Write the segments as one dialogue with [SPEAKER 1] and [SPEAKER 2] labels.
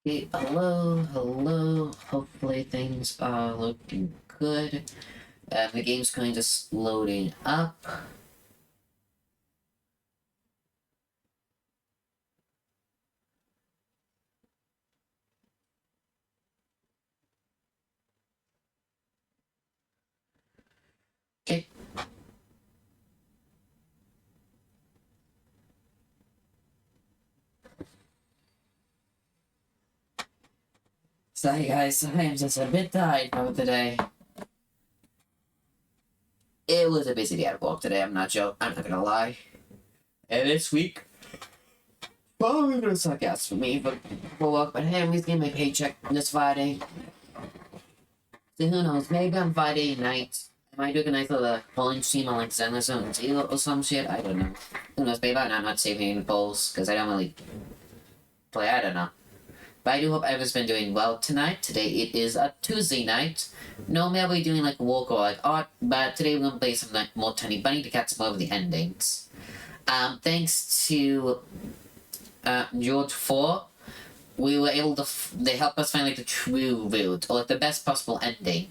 [SPEAKER 1] Okay, hello, hello. Hopefully things are looking good. The game's kind of loading up. Okay. Sorry guys, I'm just a bit tired from today. It was a busy day at work today, I'm not gonna lie. And this week, probably gonna suck ass for me, but for work, but hey, I'm just getting my paycheck this Friday. So who knows, maybe on Friday night, I might do a nice little polling stream on like Zenless or some shit, I don't know. Who knows, maybe I'm not saving any polls, because I don't really play, I don't know. But I do hope everyone's been doing well tonight. Today it is a Tuesday night. Normally I'll be doing like work or like art, but today we're gonna play some like more Tiny Bunny to catch some of the endings. Thanks to George 4, we were able to they helped us find like the true route or like the best possible ending.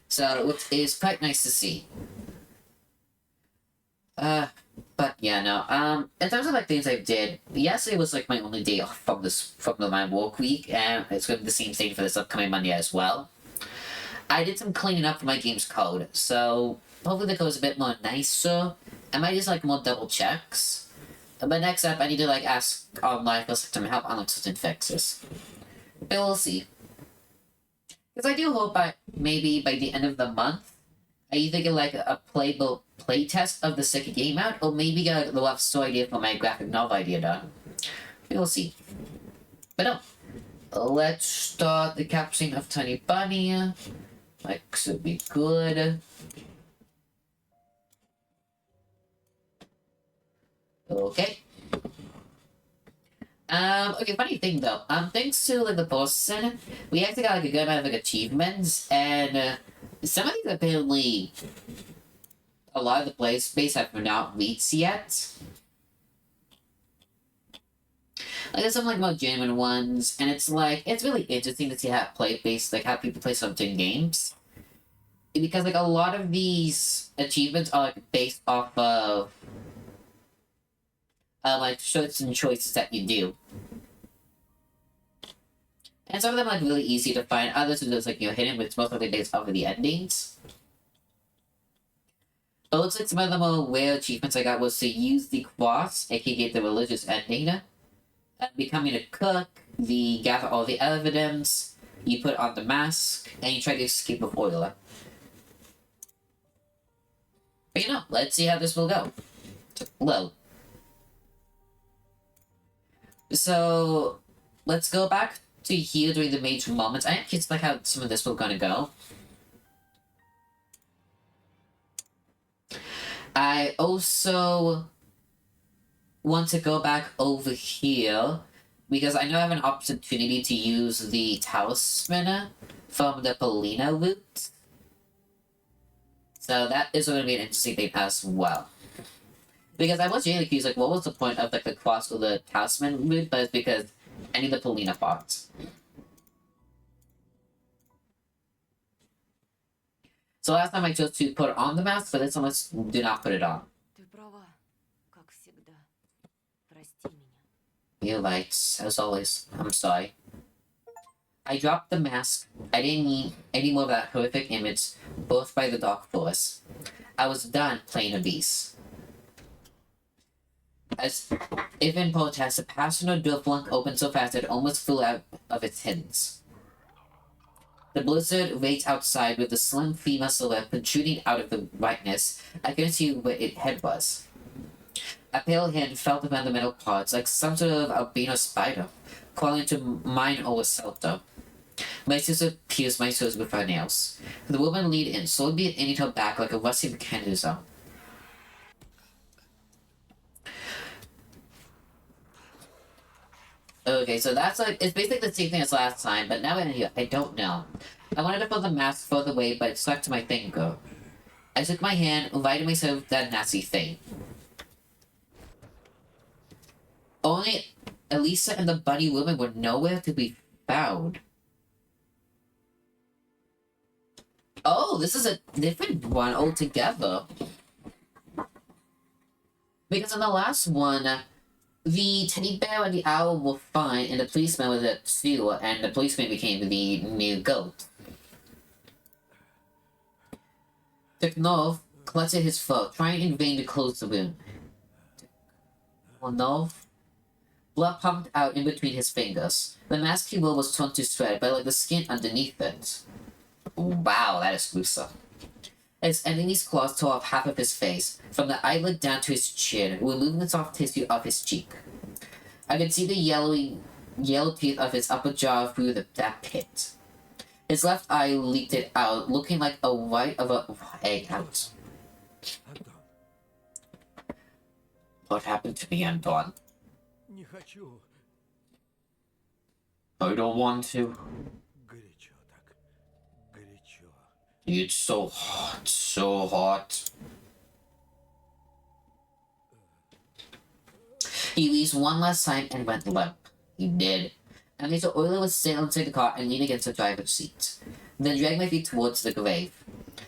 [SPEAKER 1] So it is quite nice to see. But yeah, no. In terms of like things I did, yesterday was like my only day off from my work week, and it's gonna be the same thing for this upcoming Monday as well. I did some cleaning up for my game's code, so hopefully the code's a bit more nicer. I might just like more double checks. But next up, I need to like ask online for some help on like certain fixes. But we'll see. Because I do hope maybe by the end of the month, I either get like a playtest of the second game out, or maybe get a rough story idea for my graphic novel idea done. We'll see. But no. Let's start the capturing of Tiny Bunny. Like, should be good. Okay. Okay, funny thing though, thanks to like the person, we actually got like a good amount of like achievements, and some of these apparently a lot of the play space have not reached yet. Like there's some like more genuine ones, and it's like it's really interesting to see how how people play certain games. Because like a lot of these achievements are like based off of like certain choices that you do. And some of them are like really easy to find, others are just like hidden, but it's mostly based off of the endings. But it looks like some of the more rare achievements I got was to use the cross, aka the religious ending, becoming a cook, the gather all the evidence, you put on the mask, and you try to escape with oil. But let's see how this will go. Well. So, let's go back to here during the major moments. I am curious like how some of this will gonna go. I also want to go back over here because I know I have an opportunity to use the talisman from the Polina route. So that is going to be an interesting thing as well. Because I was really confused, like, what was the point of like the cross or the talisman route? But it's because I need the Polina parts. So last time I chose to put on the mask, but this one let's do not put it on. You're right, as always. I'm sorry. I dropped the mask. I didn't need any more of that horrific image, both by the Dark Force. I was done playing a beast. As if in protest, the passenger door flunk opened so fast it almost flew out of its hinges. The blizzard raged outside with the slim female silhouette protruding out of the brightness. I couldn't see where its head was. A pale hand felt around the metal parts, like some sort of albino spider, crawling into mine or shelter. My sister pierced my toes with her nails. The woman leaned in, slowly aiming her back like a rusty mechanism. Okay, so that's like, it's basically the same thing as last time, but now I don't know. I wanted to put the mask further away, but it stuck to my finger. I took my hand, invited myself that nasty thing. Only Elisa and the bunny woman were nowhere to be found. Oh, this is a different one altogether. Because in the last one, the teddy bear and the owl were fine, and the policeman was at too, and the policeman became the new goat. Teknov clutched his foot, trying in vain to close the wound. Teknov? Blood pumped out in between his fingers. The mask he wore was torn to shreds, but like the skin underneath it. Wow, that is gruesome. His enemy's claws tore off half of his face, from the eyelid down to his chin, removing the soft tissue of his cheek. I could see the yellow teeth of his upper jaw through that pit. His left eye leaked it out, looking like a white of a egg out. What happened to me, Anton?
[SPEAKER 2] Не хочу.
[SPEAKER 1] I don't want to.
[SPEAKER 2] Горячо так. Горячо.
[SPEAKER 1] It's so hot, so hot. He wheezed one last time and went limp. He did. And Mr. Euler was sitting inside the car and leaned against the driver's seat. Then dragged my feet towards the grave.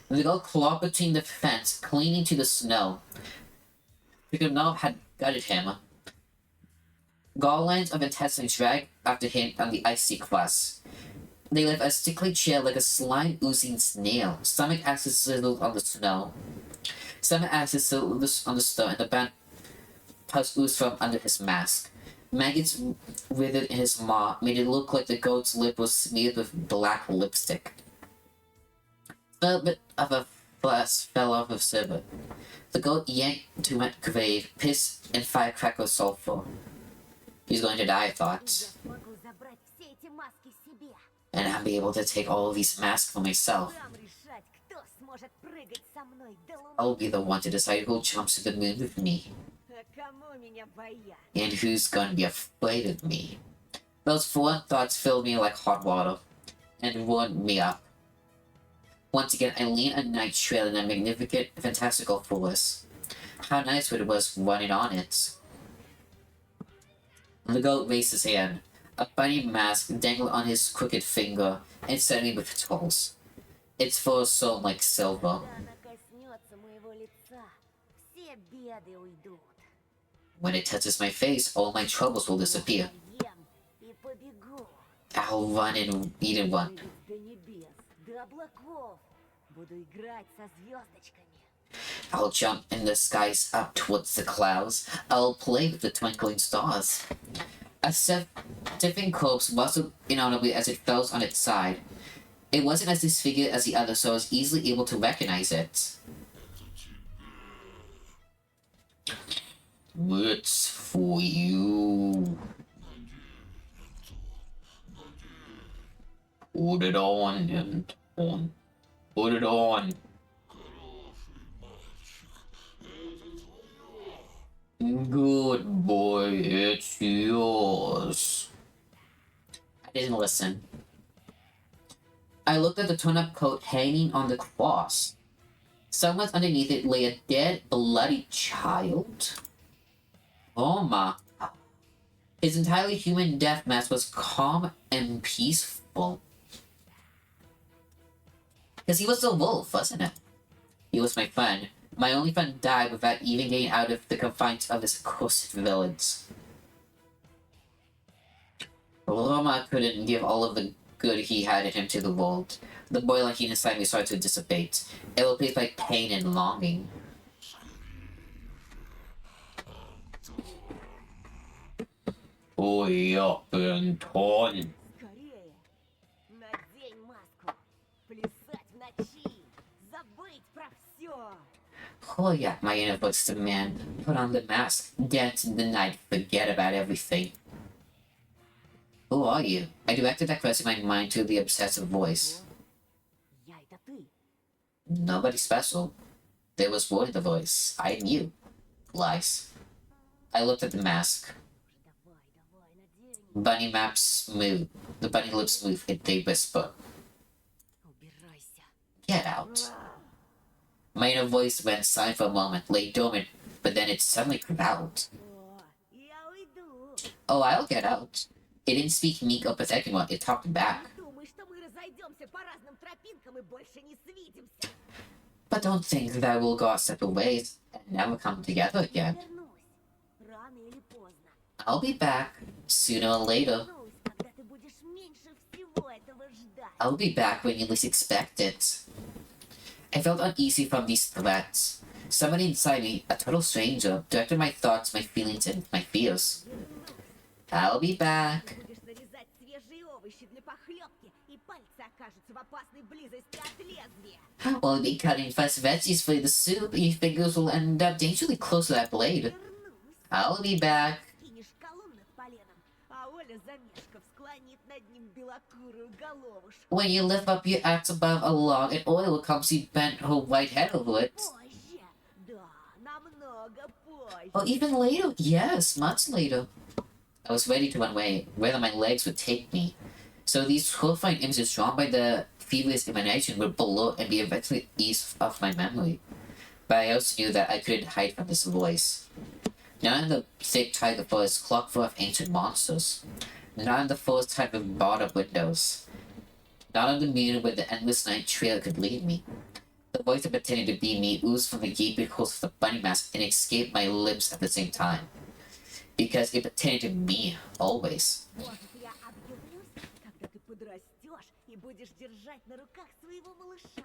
[SPEAKER 1] The girl clawed between the fence, clinging to the snow. Tikhonov had gutted him. Garlands of intestines dragged after him on the icy crust. They left a stickly chair like a slime-oozing snail. Stomach acid sizzled on the snow. Stomach acid sizzled on the stone, and the band pus oozed from under his mask. Maggots withered in his maw, made it look like the goat's lip was smeared with black lipstick. A bit of a flash fell off of Silver. The goat yanked to my grave, piss and firecracker sulfur. He's going to die, I thought. And I'll be able to take all of these masks for myself. I'll be the one to decide who jumps to the moon with me. And who's gonna be afraid of me. Those foreign thoughts filled me like hot water and warmed me up. Once again, I leaned a night trail in a magnificent, fantastical forest. How nice it was running on it. The goat raised his hand. A bunny mask dangled on his crooked finger and set me with tolls. Its fur shone like silver. When it touches my face, all my troubles will disappear. I'll run and eat and run. I'll jump in the skies up towards the clouds. I'll play with the twinkling stars. A stiffing corpse rustled inaudibly as it fell on its side. It wasn't as disfigured as the other, so I was easily able to recognize it. It's for you. Put it on and on. Put it on. Good boy, it's yours. I didn't listen. I looked at the torn-up coat hanging on the cross. Somewhere underneath it lay a dead, bloody child. Roma. His entirely human death mask was calm and peaceful. Because he was a wolf, wasn't it? He was my friend. My only friend died without even getting out of the confines of this accursed village. Roma couldn't give all of the good he had in him to the world. The boiling heat inside me started to dissipate. It replaced by pain and longing. Ой, up and on. Hurry up, my innermost demand. Put on the mask, dance in the night, forget about everything. Who are you? I directed that question in my mind to the obsessive voice. Nobody special. There was more in the voice. I knew. Lies. I looked at the mask. Bunny maps move. The bunny lips move and they whisper. Get out. My inner voice went silent for a moment, lay dormant, but then it suddenly growled. Oh, I'll get out. It didn't speak meek or pathetic anymore. It talked back.
[SPEAKER 3] Думай, что мы разойдемся по разным тропинкам и больше не свидимся.
[SPEAKER 1] But don't think that we'll go our separate ways and never come together again.
[SPEAKER 3] Вернусь. Рано или поздно.
[SPEAKER 1] I'll be back sooner or later.
[SPEAKER 3] Вернусь, когда ты будешь меньше всего этого ждать.
[SPEAKER 1] I'll be back when you least expect it. I felt uneasy from these threats. Somebody inside me, a total stranger, directed my thoughts, my feelings, and my fears.
[SPEAKER 3] Вернусь.
[SPEAKER 1] I'll be back.
[SPEAKER 3] Ты будешь нарезать свежие овощи для похлебки, и пальцы окажутся в опасной близости от лезвия.
[SPEAKER 1] We'll be cutting fresh veggies for the soup, and your fingers will end up dangerously close to that blade.
[SPEAKER 3] Вернусь.
[SPEAKER 1] I'll be back.
[SPEAKER 3] Кинешь колун над поленом, а Оля, замешков, склонит над ним белокурую головушку.
[SPEAKER 1] When you lift up your axe above a log, and oil will come, she bent her white head over it.
[SPEAKER 3] Позже. Да, намного позже.
[SPEAKER 1] Or even later, yes, much later. I was ready to run away, whether my legs would take me. So these horrifying images drawn by the feverish imagination would blur and be eventually eased off my memory. But I also knew that I couldn't hide from this voice. Not in the thick tiger forest clock full of ancient monsters. Not in the forest type of barred up windows. Not on the moon where the endless night trail could lead me. The voice that pretended to be me oozed from the gaping holes of the bunny mask and escaped my lips at the same time. Because it pretended to be always.
[SPEAKER 3] Может, я объявлюсь, когда ты подрастешь и будешь держать на руках своего малыша.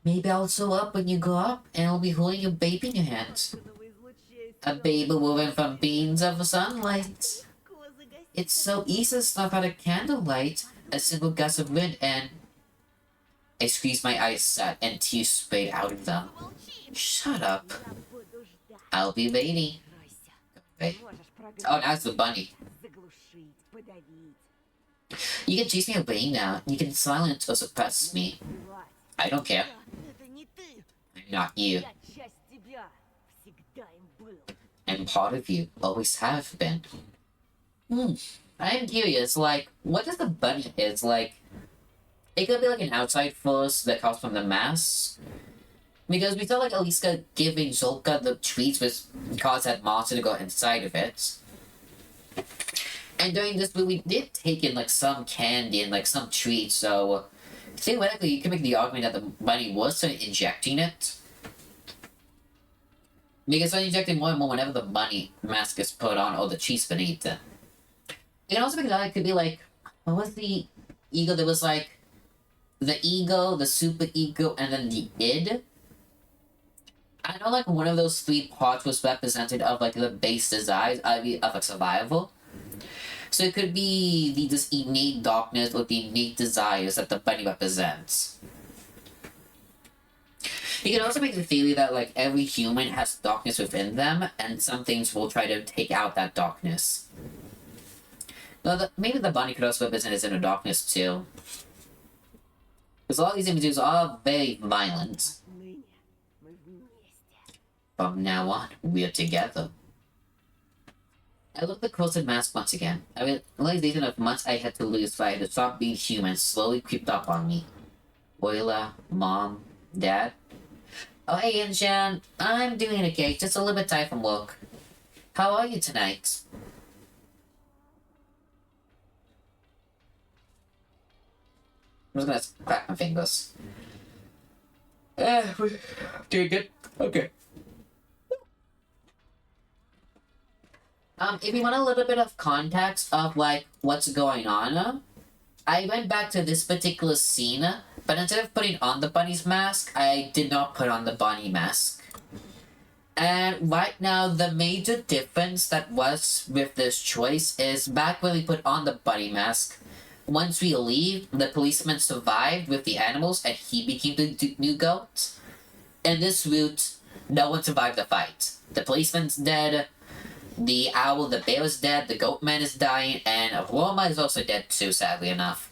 [SPEAKER 1] Maybe I'll show up when you grow up and I'll be holding your baby in your hands.
[SPEAKER 3] Собственного излучения
[SPEAKER 1] A baby woven from beams of sunlight.
[SPEAKER 3] козы гостей.
[SPEAKER 1] It's so easy to snuff out a candlelight, a simple gust of wind, and I squeezed my eyes shut and tears sprayed out of them.
[SPEAKER 3] Молчи.
[SPEAKER 1] Shut up.
[SPEAKER 3] Я буду ждать.
[SPEAKER 1] I'll be waiting.
[SPEAKER 3] Кройся.
[SPEAKER 1] Okay.
[SPEAKER 3] Можешь
[SPEAKER 1] Oh,
[SPEAKER 3] прогнать,
[SPEAKER 1] now it's the bunny.
[SPEAKER 3] заглушить, подавить,
[SPEAKER 1] You can chase me away now. You can silence or suppress me.
[SPEAKER 3] убивать.
[SPEAKER 1] I don't care.
[SPEAKER 3] Это не ты.
[SPEAKER 1] I'm not you.
[SPEAKER 3] Я часть тебя. Всегда им был.
[SPEAKER 1] I'm part of you. Always have been. I'm curious, like, what does the bunny is? Like, it could be like an outside force that comes from the mask. Because we saw like Aliska giving Zolka the treats which caused that monster to go inside of it. And during this movie, we did take in like some candy and like some treats, so theoretically you can make the argument that the bunny was sort of injecting it. Because they're injecting more and more whenever the bunny mask is put on or the cheese beneath it. You can also make that it could be like, what was the ego? There was like the ego, the super ego, and then the id. I know like one of those three parts was represented of like the base desires of like survival. So it could be the this innate darkness or the innate desires that the bunny represents. You can also make the theory that like every human has darkness within them, and some things will try to take out that darkness. Well, maybe the bunny could also represent his inner darkness too. Because all these images are very violent.
[SPEAKER 3] Отныне мы вместе.
[SPEAKER 1] From now on, we're together. I looked at the closed mask once again. I realized enough months I had to lose so I had to stop being human slowly creeped up on me. Oila, Mom, Dad. Oh hey Inshan, I'm doing okay, just a little bit tired from work. How are you tonight? I'm just gonna crack my fingers. We're doing good. Okay. If you want a little bit of context of like what's going on, I went back to this particular scene, but instead of putting on the bunny's mask, I did not put on the bunny mask. And right now, the major difference that was with this choice is back when we put on the bunny mask, once we leave, the policeman survived with the animals and he became the new goat. In this route, no one survived the fight. The policeman's dead, the owl, the bear is dead, the goat man is dying, and Roma is also dead too, sadly enough.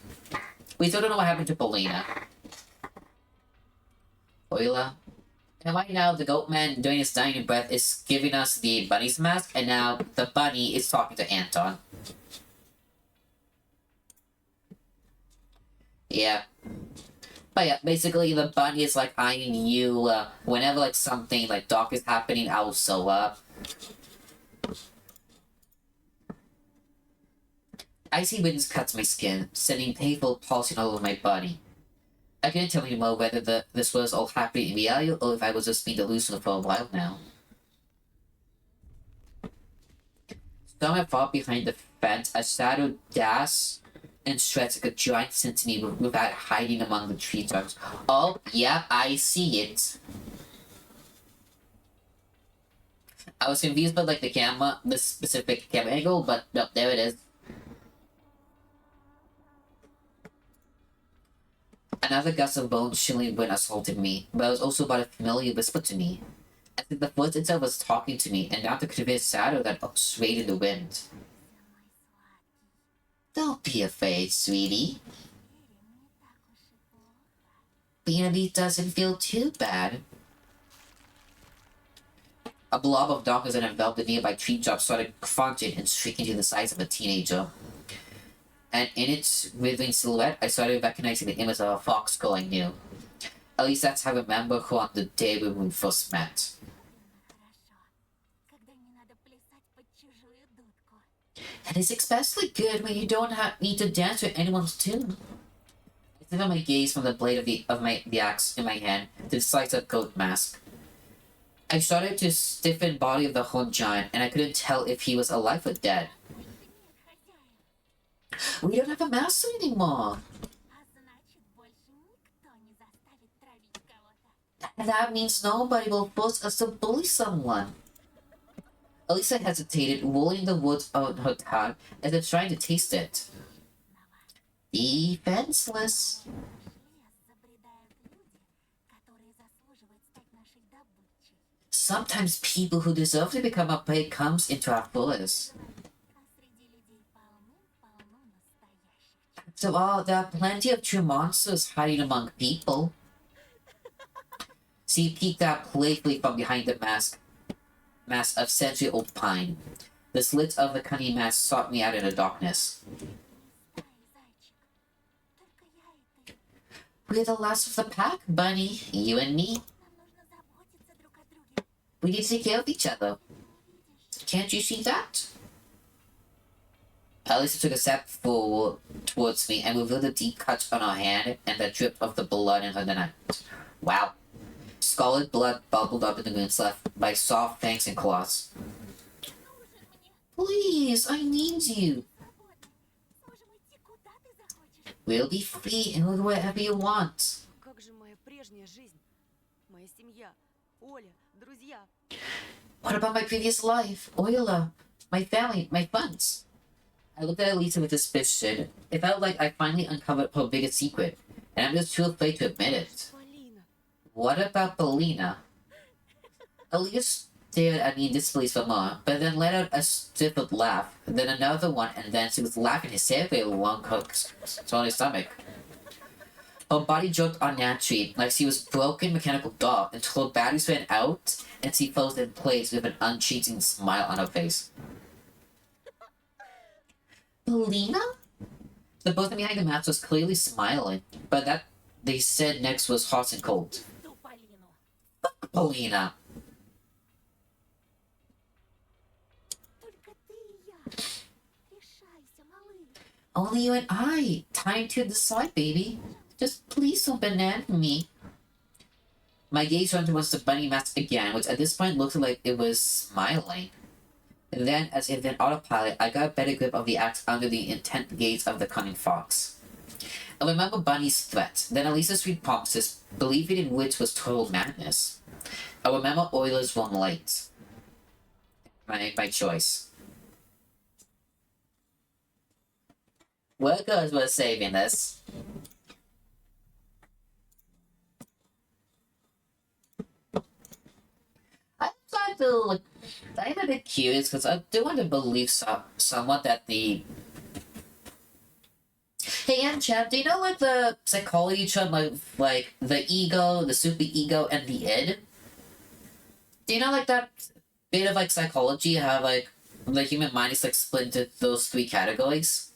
[SPEAKER 1] We still don't know what happened to Polina. Oila. And right now, the goat man, during his dying breath, is giving us the bunny's mask, and now the bunny is talking to Anton. Yeah. But yeah, basically the bunny is like eyeing you, whenever like something like dark is happening, I will show up. Icy winds cut my skin, sending painful pulsing all over my body. I couldn't tell anymore whether this was all happening in reality or if I was just being delusional for a while now. Somewhere far behind the fence, a shadow dashed and stretched like a giant sentinel without hiding among the tree trunks. Oh, yeah, I see it. I was confused by like the camera, the specific camera angle, but no, there it is. Another gust of bone-chilling wind assaulted me, but it was also but a familiar whisper to me. As if the forest itself was talking to me, and not the convinced shadow that swayed in the wind. Don't be afraid, sweetie. Being a bee doesn't feel too bad. A blob of darkness that enveloped the nearby tree top started crunching and shrinking to the size of a teenager. And in its writhing silhouette, I started recognizing the image of a fox girl I knew. At least that's how I remember her on the day when we first met. And it's especially good when you don't need to dance with anyone's tune. I lifted my gaze from the blade of the axe in my hand to the slice of goat mask. I started to stiffen body of the horned giant, and I couldn't tell if he was alive or dead. We don't have a master anymore. And that means nobody will force us to bully someone. Elisa hesitated, rolling the words on her tongue as if trying to taste it. Defenseless. Sometimes people who deserve to become our prey comes into our forest. So there are plenty of true monsters hiding among people. She peeked out playfully from behind the mask of century-old pine. The slits of the cunning mask sought me out in the darkness. We're the last of the pack, Bunny. You and me. We need to take care of each other. Can't you see that? Elisa took a step forward towards me and revealed a deep cut on her hand and the drip of the blood in her neck. Wow. Scarlet blood bubbled up in the moon's left by soft fangs and claws. Please, I need you. We'll be free and go wherever you want.
[SPEAKER 4] Как же моя прежняя жизнь? Моя семья, Оля, друзья.
[SPEAKER 1] What about my previous life? Oyla, my family, my friends? I looked at Elisa with suspicion. It felt like I finally uncovered her biggest secret, and I'm just too afraid to admit it.
[SPEAKER 4] Полина.
[SPEAKER 1] What about Polina? Elisa stared at me in disbelief for a moment, but then let out a stifled laugh, then another one, and then she was laughing hysterically along her swollen stomach. Her body jerked unnaturally, like she was a broken mechanical doll, until her batteries ran out, and she froze in place with an unchanging smile on her face. Polina? The person behind the mask was clearly smiling, but that they said next was hot and cold.
[SPEAKER 3] Ту Полину.
[SPEAKER 1] Fuck Polina.
[SPEAKER 3] Только ты и я. Решайся, малыш.
[SPEAKER 1] Only you and I. Time to decide, baby. Just please don't banana me. My gaze turned towards the bunny mask again, which at this point looked like it was smiling. And then, as if in autopilot, I got a better grip of the axe under the intent gaze of the cunning fox. I remember Bunny's threat, then Elisa's sweet promises, believing in which was total madness. I remember Euler's one late. My choice. We're good, we're saving this. I'm a bit curious because I do want to believe somewhat that the. Hey, Chad, do you know like the psychology term like the ego, the super ego, and the id? Do you know like that bit of like psychology how like the human mind is like split into those three categories?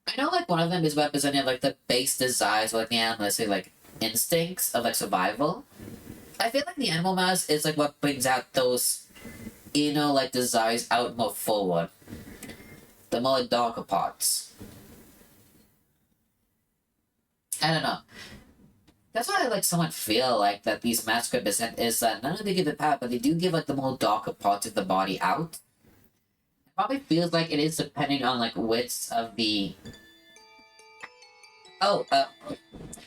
[SPEAKER 1] I know like one of them is representing like the base desires, or like the animalistic like instincts of like survival. I feel like the animal mask is like what brings out those, like desires out more forward. the more darker parts. I don't know. That's why I like somewhat feel like that these masks represent is that none of they give the power, but they do give like the more darker parts of the body out. It probably feels like it is depending on like which of the. Oh,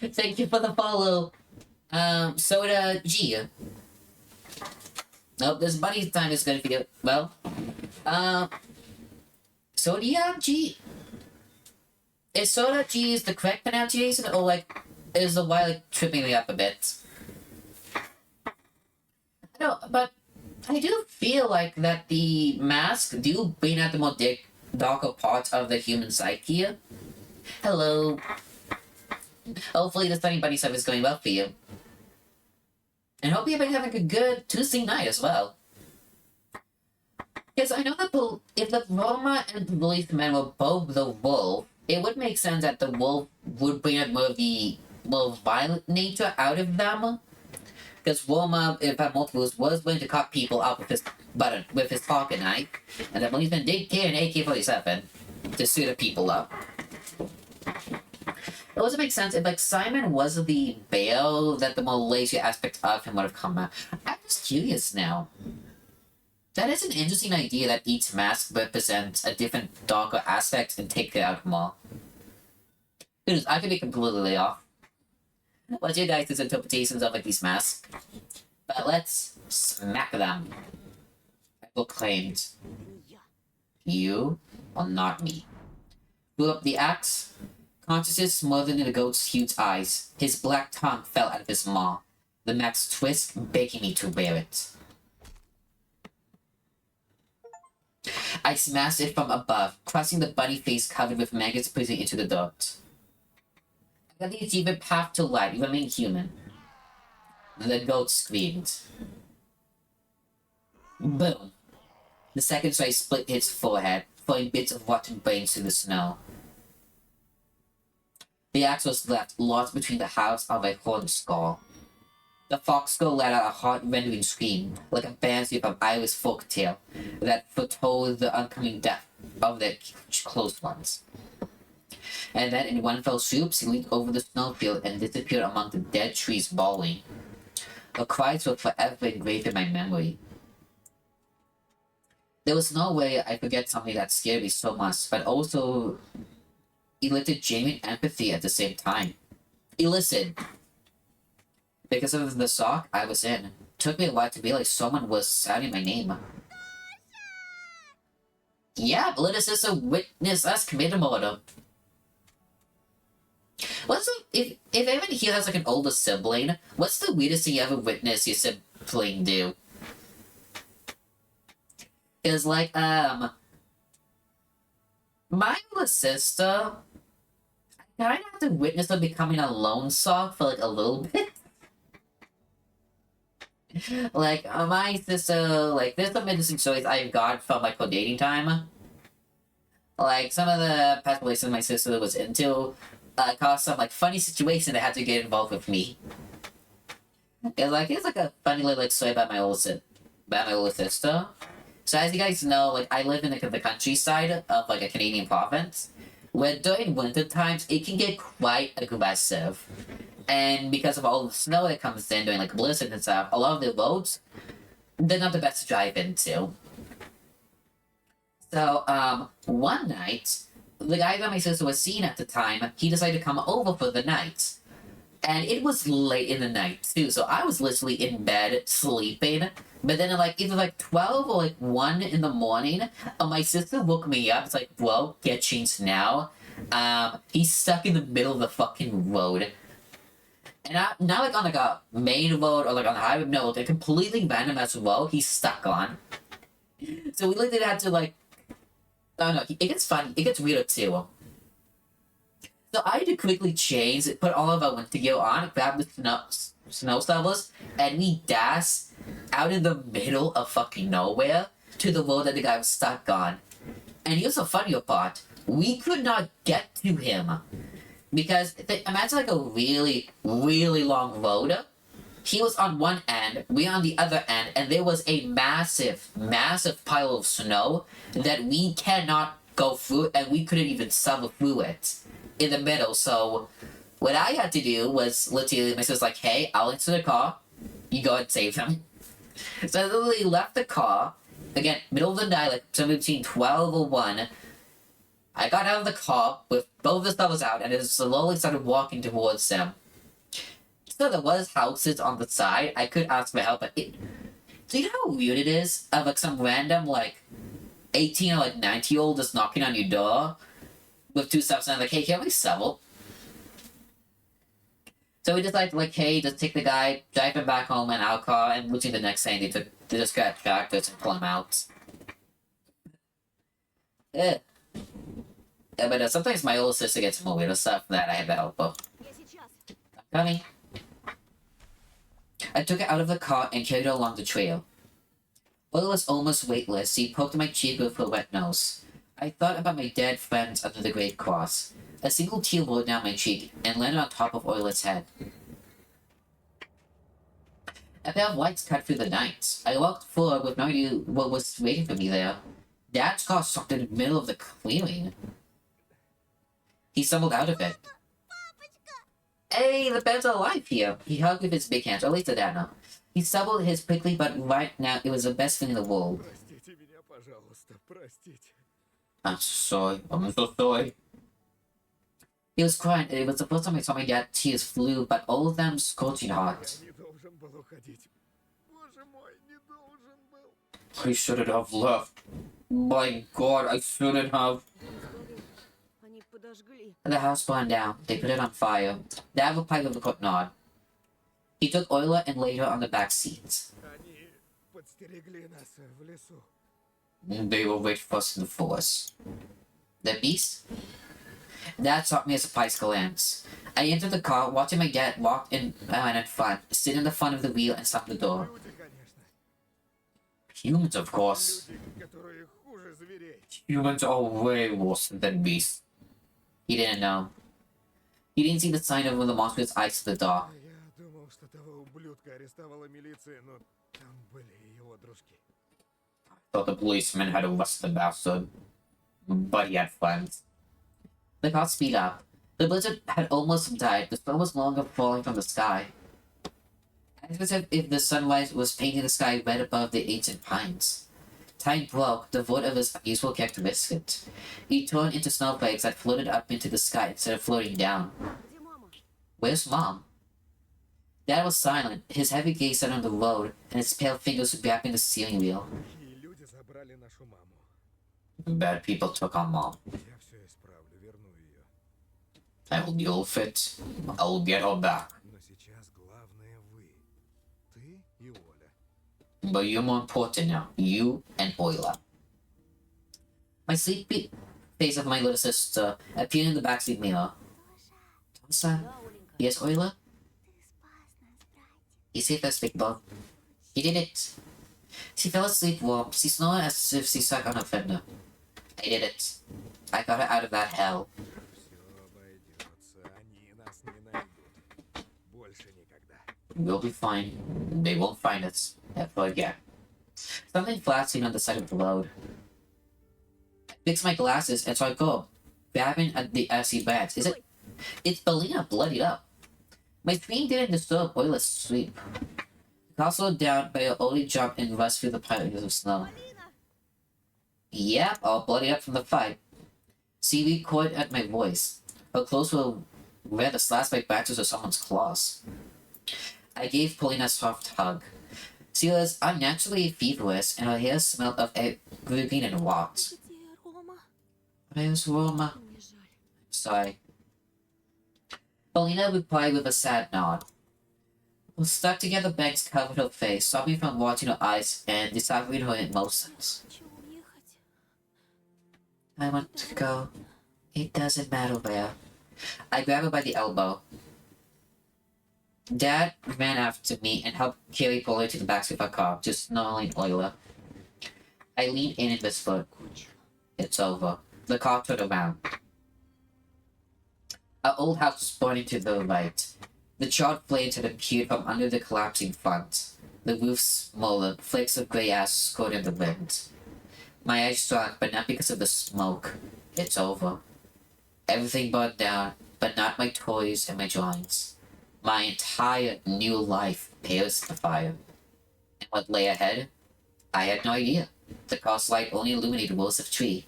[SPEAKER 1] thank you for the follow, Soda G. Nope, this bunny time is gonna be well. Soda G. Is Soda G is the correct pronunciation, or like is the Y like tripping me up a bit? No, but I do feel like that the mask do bring out the more darker parts of the human psyche. Hello. Hopefully the Sunny Bunny stuff is going well for you. And hope you've been having a good Tuesday night as well. Because I know that if the Roma and the policeman were both the wolf, it would make sense that the wolf would bring out more of the more violent nature out of them. Because Roma, if had multiples, was willing to cut people up with his pocket knife, and the policeman did carry an AK-47 to suit the people up. It also makes sense if like Simon was the bear that the Malaysia aspect of him would have come out. I'm just curious now. That is an interesting idea that each mask represents a different darker aspect and take it out more. Who knows, I could be completely off. What's your guys' interpretations of like these masks? But let's smack them. I proclaimed. You are not me. Blew up the axe. Consciousness smothered in the goat's huge eyes. His black tongue fell out of his maw. The max twist, begging me to wear it. I smashed it from above, crushing the bunny face covered with maggots pushing into the dirt. I got the achievement path to light, remain human. The goat screamed. Boom. The second strike split its forehead, throwing bits of rotten brains through the snow. The axe was left lost between the halves of a horned skull. The fox skull let out a heart-rending scream, like a banshee from Irish folktale that foretold the oncoming death of their close ones. And then in one fell swoop, she leaped over the snowfield and disappeared among the dead trees bawling. Her cries were forever engraved in my memory. There was no way I forget something that scared me so much, but also elicited genuine empathy at the same time. Elicit. Because of the shock I was in. Took me a while to realize someone was shouting my name. Yeah, little sister witnessed us commit a murder. What's the, if anyone here has like an older sibling, what's the weirdest thing you ever witnessed your sibling do? Is like, my older sister, I kind of have to witness her becoming a lone sock for like a little bit. Like, my sister, like, there's some interesting stories I've got from, like, her dating time. Like, some of the past relations my sister was into caused some, like, funny situation that had to get involved with me. It's like a funny little, like, story about my older sister. So, as you guys know, like, I live in the countryside of, like, a Canadian province, where during winter times, it can get quite aggressive. And because of all the snow that comes in during like blizzard and stuff, a lot of the roads, they're not the best to drive into. So, one night, the guy that my sister was seeing at the time, he decided to come over for the night. And it was late in the night, too, so I was literally in bed, sleeping. But then, like, either, like, 12 or, like, 1 in the morning, my sister woke me up. It's like, bro, get changed now. He's stuck in the middle of the fucking road. And not like on like a main road or like on the highway, no, like a completely random ass road he's stuck on. So we literally had to like, I don't know, it gets fun, it gets weirder too. So I had to quickly change, put all of our winter gear on, grab the snow shovels, and we dash out in the middle of fucking nowhere to the road that the guy was stuck on. And here's the funnier part, we could not get to him. Because imagine like a really, really long road. He was on one end, we on the other end, and there was a massive, massive pile of snow that we cannot go through, and we couldn't even stumble through it in the middle. So what I had to do was literally, my sister was like, "Hey, I'll enter the car. You go and save him." So I literally left the car. Again, middle of the night, like somewhere between 12 or 1. I got out of the car with both the stuffers out and just slowly started walking towards them. So there was houses on the side. I could ask for help, but do you know how weird it is? Of like some random like 18 or like 19-year-old just knocking on your door with 2 stuffs and I'm like, "Hey, can we settle?" So we decided like, "Hey, just take the guy, drive him back home in our car," and literally the next thing they just got tractors and pull him out. Yeah, but sometimes my older sister gets more weird stuff that I have to help her.
[SPEAKER 3] Я сейчас.
[SPEAKER 1] Coming. I took it out of the car and carried it along the trail. Oil was almost weightless. He poked my cheek with her wet nose. I thought about my dead friends under the Great Cross. A single tear rolled down my cheek and landed on top of Oiler's head. A pair of lights cut through the night. I walked forward with no idea what was waiting for me there. Dad's car stopped in the middle of the clearing. He stumbled out of it. "Hey, the bed's alive here!" He hugged with his big hands, or at least the dad now. He stumbled his quickly, but right now it was the best thing in the world.
[SPEAKER 2] Простите меня, пожалуйста, простите.
[SPEAKER 1] I'm sorry. I'm so sorry. He was crying, and it was the first time I saw my dad tears flew, but all of them scorching hot.
[SPEAKER 2] Я не должен был уходить. Боже мой, не должен был.
[SPEAKER 1] I shouldn't have left. My God, I shouldn't have.
[SPEAKER 4] Они подожгли.
[SPEAKER 1] The house burned down. They put it on fire. Dad replied with a quick nod. He took Euler and laid her on the back seat.
[SPEAKER 2] Они подстерегли нас в лесу.
[SPEAKER 1] They were waiting for us in the forest. The beast? Dad taught me a surprise glance. I entered the car, watching my dad walk in front, sit in the front of the wheel and slam the door.
[SPEAKER 2] Люди, конечно.
[SPEAKER 1] Humans, of course.
[SPEAKER 2] Люди, которые хуже зверей.
[SPEAKER 1] Humans are way worse than beasts. He didn't know. He didn't see the sign of one of the monster's eyes to the door.
[SPEAKER 2] Я думал, что того ублюдка арестовала милиция, но там были его дружки.
[SPEAKER 1] Thought the policeman had arrested the bastard. But he had friends. The car speed up. The blizzard had almost died. The snow was no longer falling from the sky. As if the sunrise was painting the sky red above the ancient pines. Time broke, devoid of his usual characteristic. He turned into snowflakes that floated up into the sky instead of floating down.
[SPEAKER 3] Где мама?
[SPEAKER 1] Where's Mom? Dad was silent, his heavy gaze set on the road, and his pale fingers grabbing the steering wheel.
[SPEAKER 2] Плохие люди забрали нашу маму.
[SPEAKER 1] Bad people took on Mom.
[SPEAKER 2] Я все исправлю, верну ее.
[SPEAKER 1] I will deal with it. I will get her back.
[SPEAKER 2] Но сейчас главное вы. Ты и Оля.
[SPEAKER 1] But you're more important now. You and Euler. My sleepy face of my little sister appeared in the backseat mirror. Tosa?
[SPEAKER 3] Да, Оленька.
[SPEAKER 1] Yes, Euler?
[SPEAKER 3] Ты спас нас, братик.
[SPEAKER 1] You saved us, big dog. You did it. She fell asleep warm. She snored as if she sat on a fender. I did it. I got her out of that hell.
[SPEAKER 2] Все обойдется. Они нас не найдут. Больше никогда.
[SPEAKER 1] We'll be fine. They won't find us ever again. Something flashing on the side of the road. I fixed my glasses and so I go, grabbing at the icy bags. Is it? It's Belina bloodied up. My screen didn't disturb Euler's sleep. The car slowed down, but it only jumped and rushed through the piles of snow.
[SPEAKER 3] Полина!
[SPEAKER 1] Yep, all bloody up from the fight. Seaweed caught at my voice. Her clothes were rather slashed by batches of someone's claws. I gave Paulina a soft hug. She was unnaturally feverish, and her hair smelled of evergreen and rot.
[SPEAKER 4] Где Рома?
[SPEAKER 1] Where's Roma?
[SPEAKER 4] Мне жаль.
[SPEAKER 1] Sorry. Paulina replied with a sad nod. Her stuck together bangs covered her face, stopping from watching her eyes and deciphering her emotions.
[SPEAKER 4] Хочу уехать.
[SPEAKER 1] I want to go. It doesn't matter where. I grab her by the elbow. Dad ran after me and helped carry Paulina to the backseat of our car, just snarling Euler. I leaned in and whispered, "It's over." The car turned around. Our old house was burning to the right. The charred flames had appeared from under the collapsing front. The roof smoldered, flakes of gray ash scored in the wind. My eyes shut, but not because of the smoke. It's over. Everything burned down, but not my toys and my drawings. My entire new life pales in the fire. And what lay ahead? I had no idea. The cross light only illuminated walls of tree.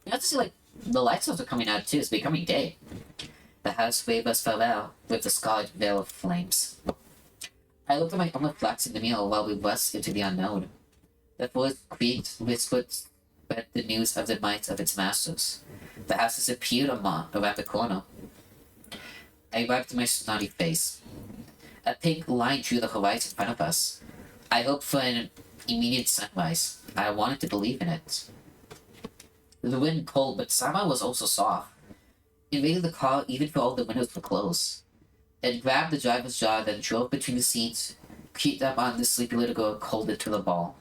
[SPEAKER 1] You have to see, like, the lights are coming out too. It's becoming day. The house waved us farewell with the scarlet veil of flames. I looked at my own reflection in the mirror while we rushed into the unknown. The forest creaked, whispered, spread the news of the might of its masters. The house disappeared around the corner. I wiped my snotty face. A pink line drew the horizon in front of us. I hoped for an immediate sunrise. I wanted to believe in it. The wind cold, but somehow was also soft. It invaded the car even though all the windows were closed. It grabbed the driver's jaw, then drove between the seats, creeped up on the sleepy little girl, cold into the ball.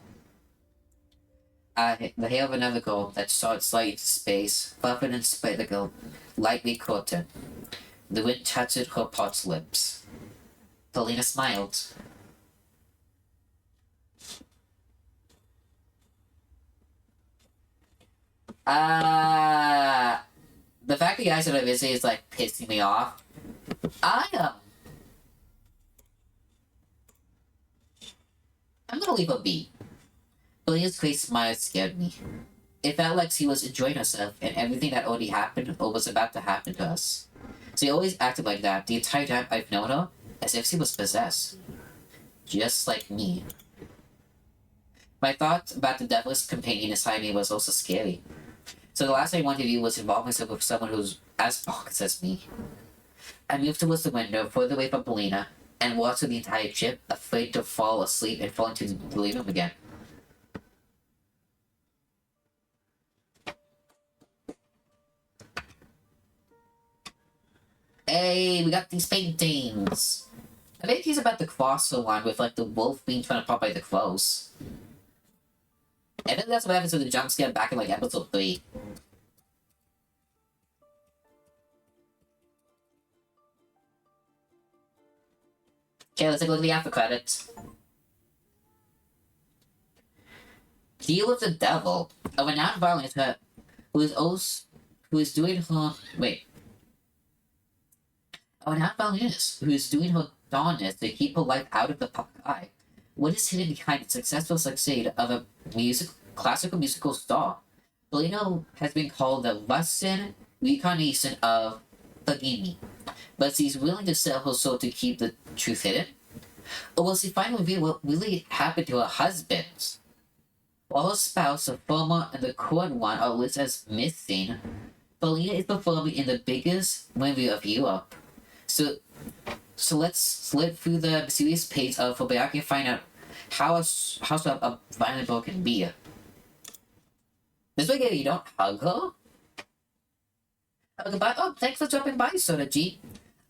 [SPEAKER 1] The hair of another girl that soared slightly into space, fluttered and spread like a lightly curtain. The wind touched her parched lips. Polina smiled. The fact that you guys are busy is like pissing me off. I'm gonna leave her be. Polina's great smile scared me. It felt like she was enjoying herself and everything that already happened or was about to happen to us. She always acted like that the entire time I've known her, as if she was possessed. Just like me. My thought about the devilish companion inside me was also scary. So the last thing I wanted to do was involve myself with someone who's as bonkers as me. I moved towards the window, further away from Polina, and watched the entire trip, afraid to fall asleep and fall into the living room again. Hey, we got these paintings! I think he's about the crosser one with like the wolf being trying to pop by the crows. I think that's what happens with the jump scare back in like episode 3. Okay, let's take a look at the after credits. Deal with the devil, a renowned violenter who is doing her a renowned violinist who is doing her darndest to keep her life out of the public eye. What is hidden behind the successful succeed of a classical musical star? Polina has been called the Russian reincarnation of Paganini, but she's willing to sell her soul to keep the truth hidden? Or will she finally reveal what really happened to her husband? While her spouse, the former and the current one, are listed as missing, Polina is performing in the biggest movie of Europe. So let's slip through the mysterious page of her biography and find out how a violent girl can be. This way, you don't hug her? Goodbye. Oh, thanks for dropping by, Soda G.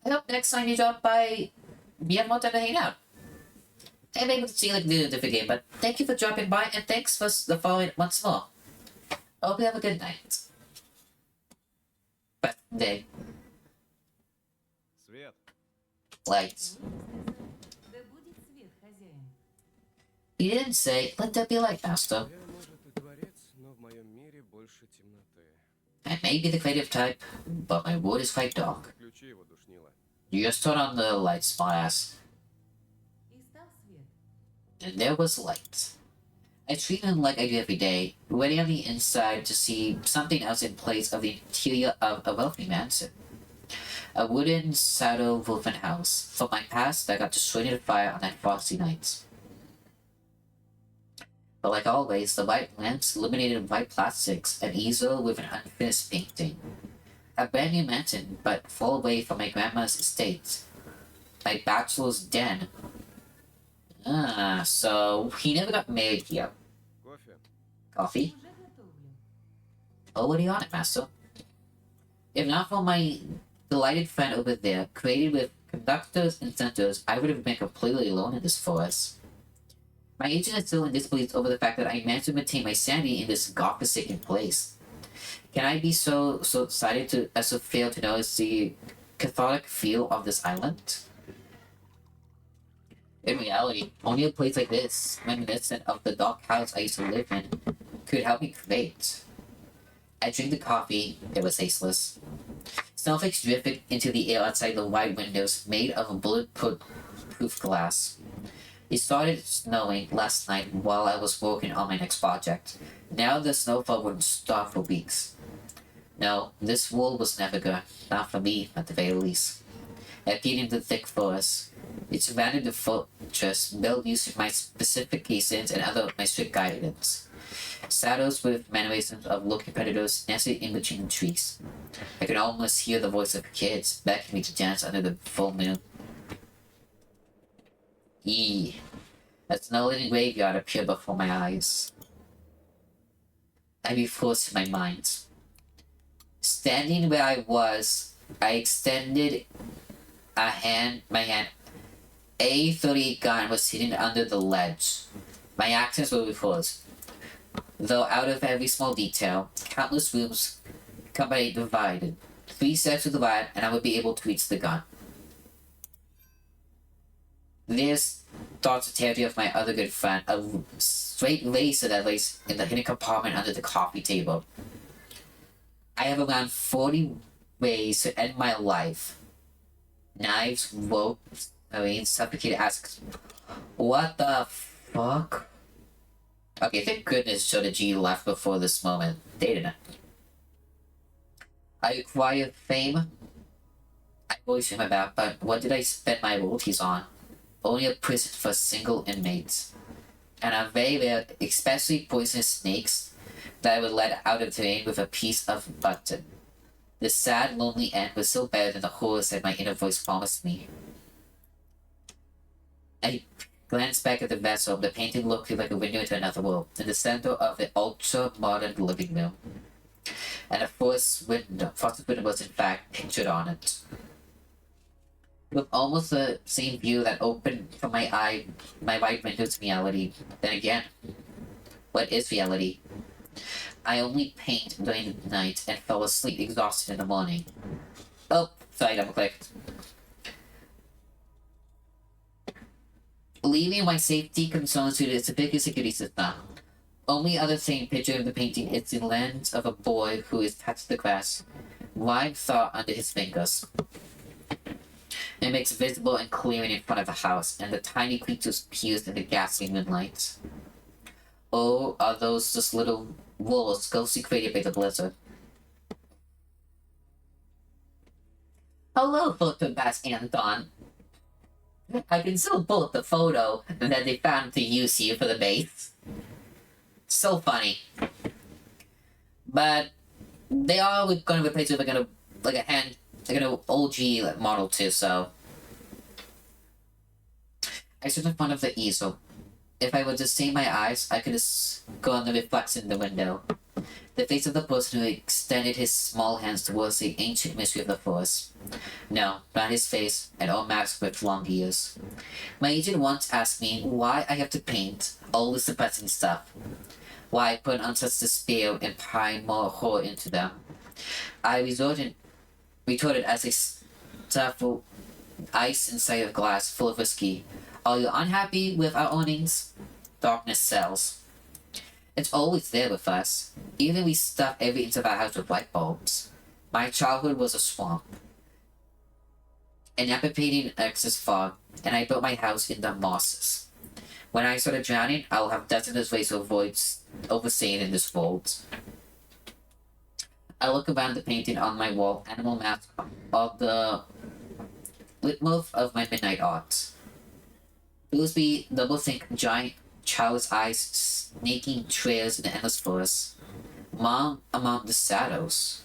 [SPEAKER 1] I hope next time you drop by, we have more time to hang out. I may able to see like the different game, but thank you for dropping by and thanks for the following once more. I hope you have a good night. Best day.
[SPEAKER 2] Свет,
[SPEAKER 1] Lights.
[SPEAKER 4] Да будет свет, хозяин.
[SPEAKER 1] You didn't say, let there be light, master.
[SPEAKER 2] я, может, и дворец, но в моем мире больше темноты.
[SPEAKER 1] I may be the creative type, but my wood is quite dark.
[SPEAKER 2] Включи его, душнило.
[SPEAKER 1] You just turn on the light, smartass.
[SPEAKER 4] И стал свет.
[SPEAKER 1] And there was light. I treat him like I do every day, waiting on the inside to see something else in place of the interior of a wealthy mansion. A wooden saddle woven house from my past that got destroyed in a fire on that frosty night. But like always, the white lamps illuminated white plastics, an easel with an unfinished painting. A brand new mansion, but far away from my grandma's estate. My bachelor's den. So he never got married here.
[SPEAKER 2] Кофе?
[SPEAKER 1] Coffee?
[SPEAKER 4] Уже готовлю.
[SPEAKER 1] Already on it, master. If not for my delighted friend over there, created with conductors and centers, I would have been completely alone in this forest. My agent is still in disbelief over the fact that I managed to maintain my sanity in this godforsaken place. Can I be so excited to fail to notice the cathartic feel of this island? In reality, only a place like this, reminiscent of the dark house I used to live in, could help me create. I drank the coffee. It was tasteless. Snowflakes drifted into the air outside the wide windows made of bulletproof glass. It started snowing last night while I was working on my next project. Now the snowfall wouldn't stop for weeks. No, this wool was never good. Not for me, at the very least. I peered into the thick forest. It surrounded the fortress, built using my specifications and other my strict guidance. Shadows with mannerisms of looking predators nested in between the trees. I could almost hear the voice of kids beckoning me to dance under the full moon. A snow-laden graveyard appeared before my eyes. I reforced my mind. Standing where I was, I extended my hand. A-38 gun was sitting under the ledge. My actions were reversed. Though out of every small detail, countless rooms company divided. 3 steps to the right, and I would be able to reach the gun. There's thoughts of territory of my other good friend, a straight razor that lays in the hidden compartment under the coffee table. I have around 40 ways to end my life. Knives, ropes, suffocated asks. What the fuck? Okay, thank goodness Shota G left before this moment. They didn't. I acquired fame. I always dream about, but what did I spend my royalties on? Only a prison for single inmates. And a very rare, especially poisonous snakes that I would let out of the rain with a piece of button. The sad, lonely end was still better than the horrors that my inner voice promised me. I glanced back at the vessel. The painting looked like a window into another world, in the center of the ultra-modern living room. And a frosted window was in fact pictured on it. With almost the same view that opened from my wide window to reality. Then again, what is reality? I only paint during the night and fell asleep exhausted in the morning. Oh, sorry, double-clicked. Leaving my safety concerns to the biggest security system. Only other thing picture of the painting is the lens of a boy who is touched the grass, wide thought under his fingers. It makes visible and clearing in front of the house, and the tiny creatures pierced in the ghastly moonlight. Oh, are those just little wolves ghostly created by the blizzard? Hello, Photopass Anton. I can still pull up the photo that they found to use you for the base. So funny. But they are going to replace it with like an OG model too, so. I stood in front of the easel. If I were to see my eyes, I could just go on the reflection in the window. The face of the person who extended his small hands towards the ancient mystery of the forest. No, not his face, an old mask with long ears. My agent once asked me why I have to paint all this depressing stuff. Why I put on such despair and pile more horror into them. I retorted as I stuffed ice inside a glass full of whiskey. Are you unhappy with our earnings? Darkness sells. It's always there with us. Even we stuff every inch of our house with light bulbs. My childhood was a swamp. An evaporating excess fog, and I built my house in the mosses. When I started drowning, I'll have dozens of ways to avoid overstaying in this world. I look around the painting on my wall, animal mask of the leitmotif of my midnight art. Bluesby double-think giant child's eyes snaking trails in the endless forest. Mom among the shadows.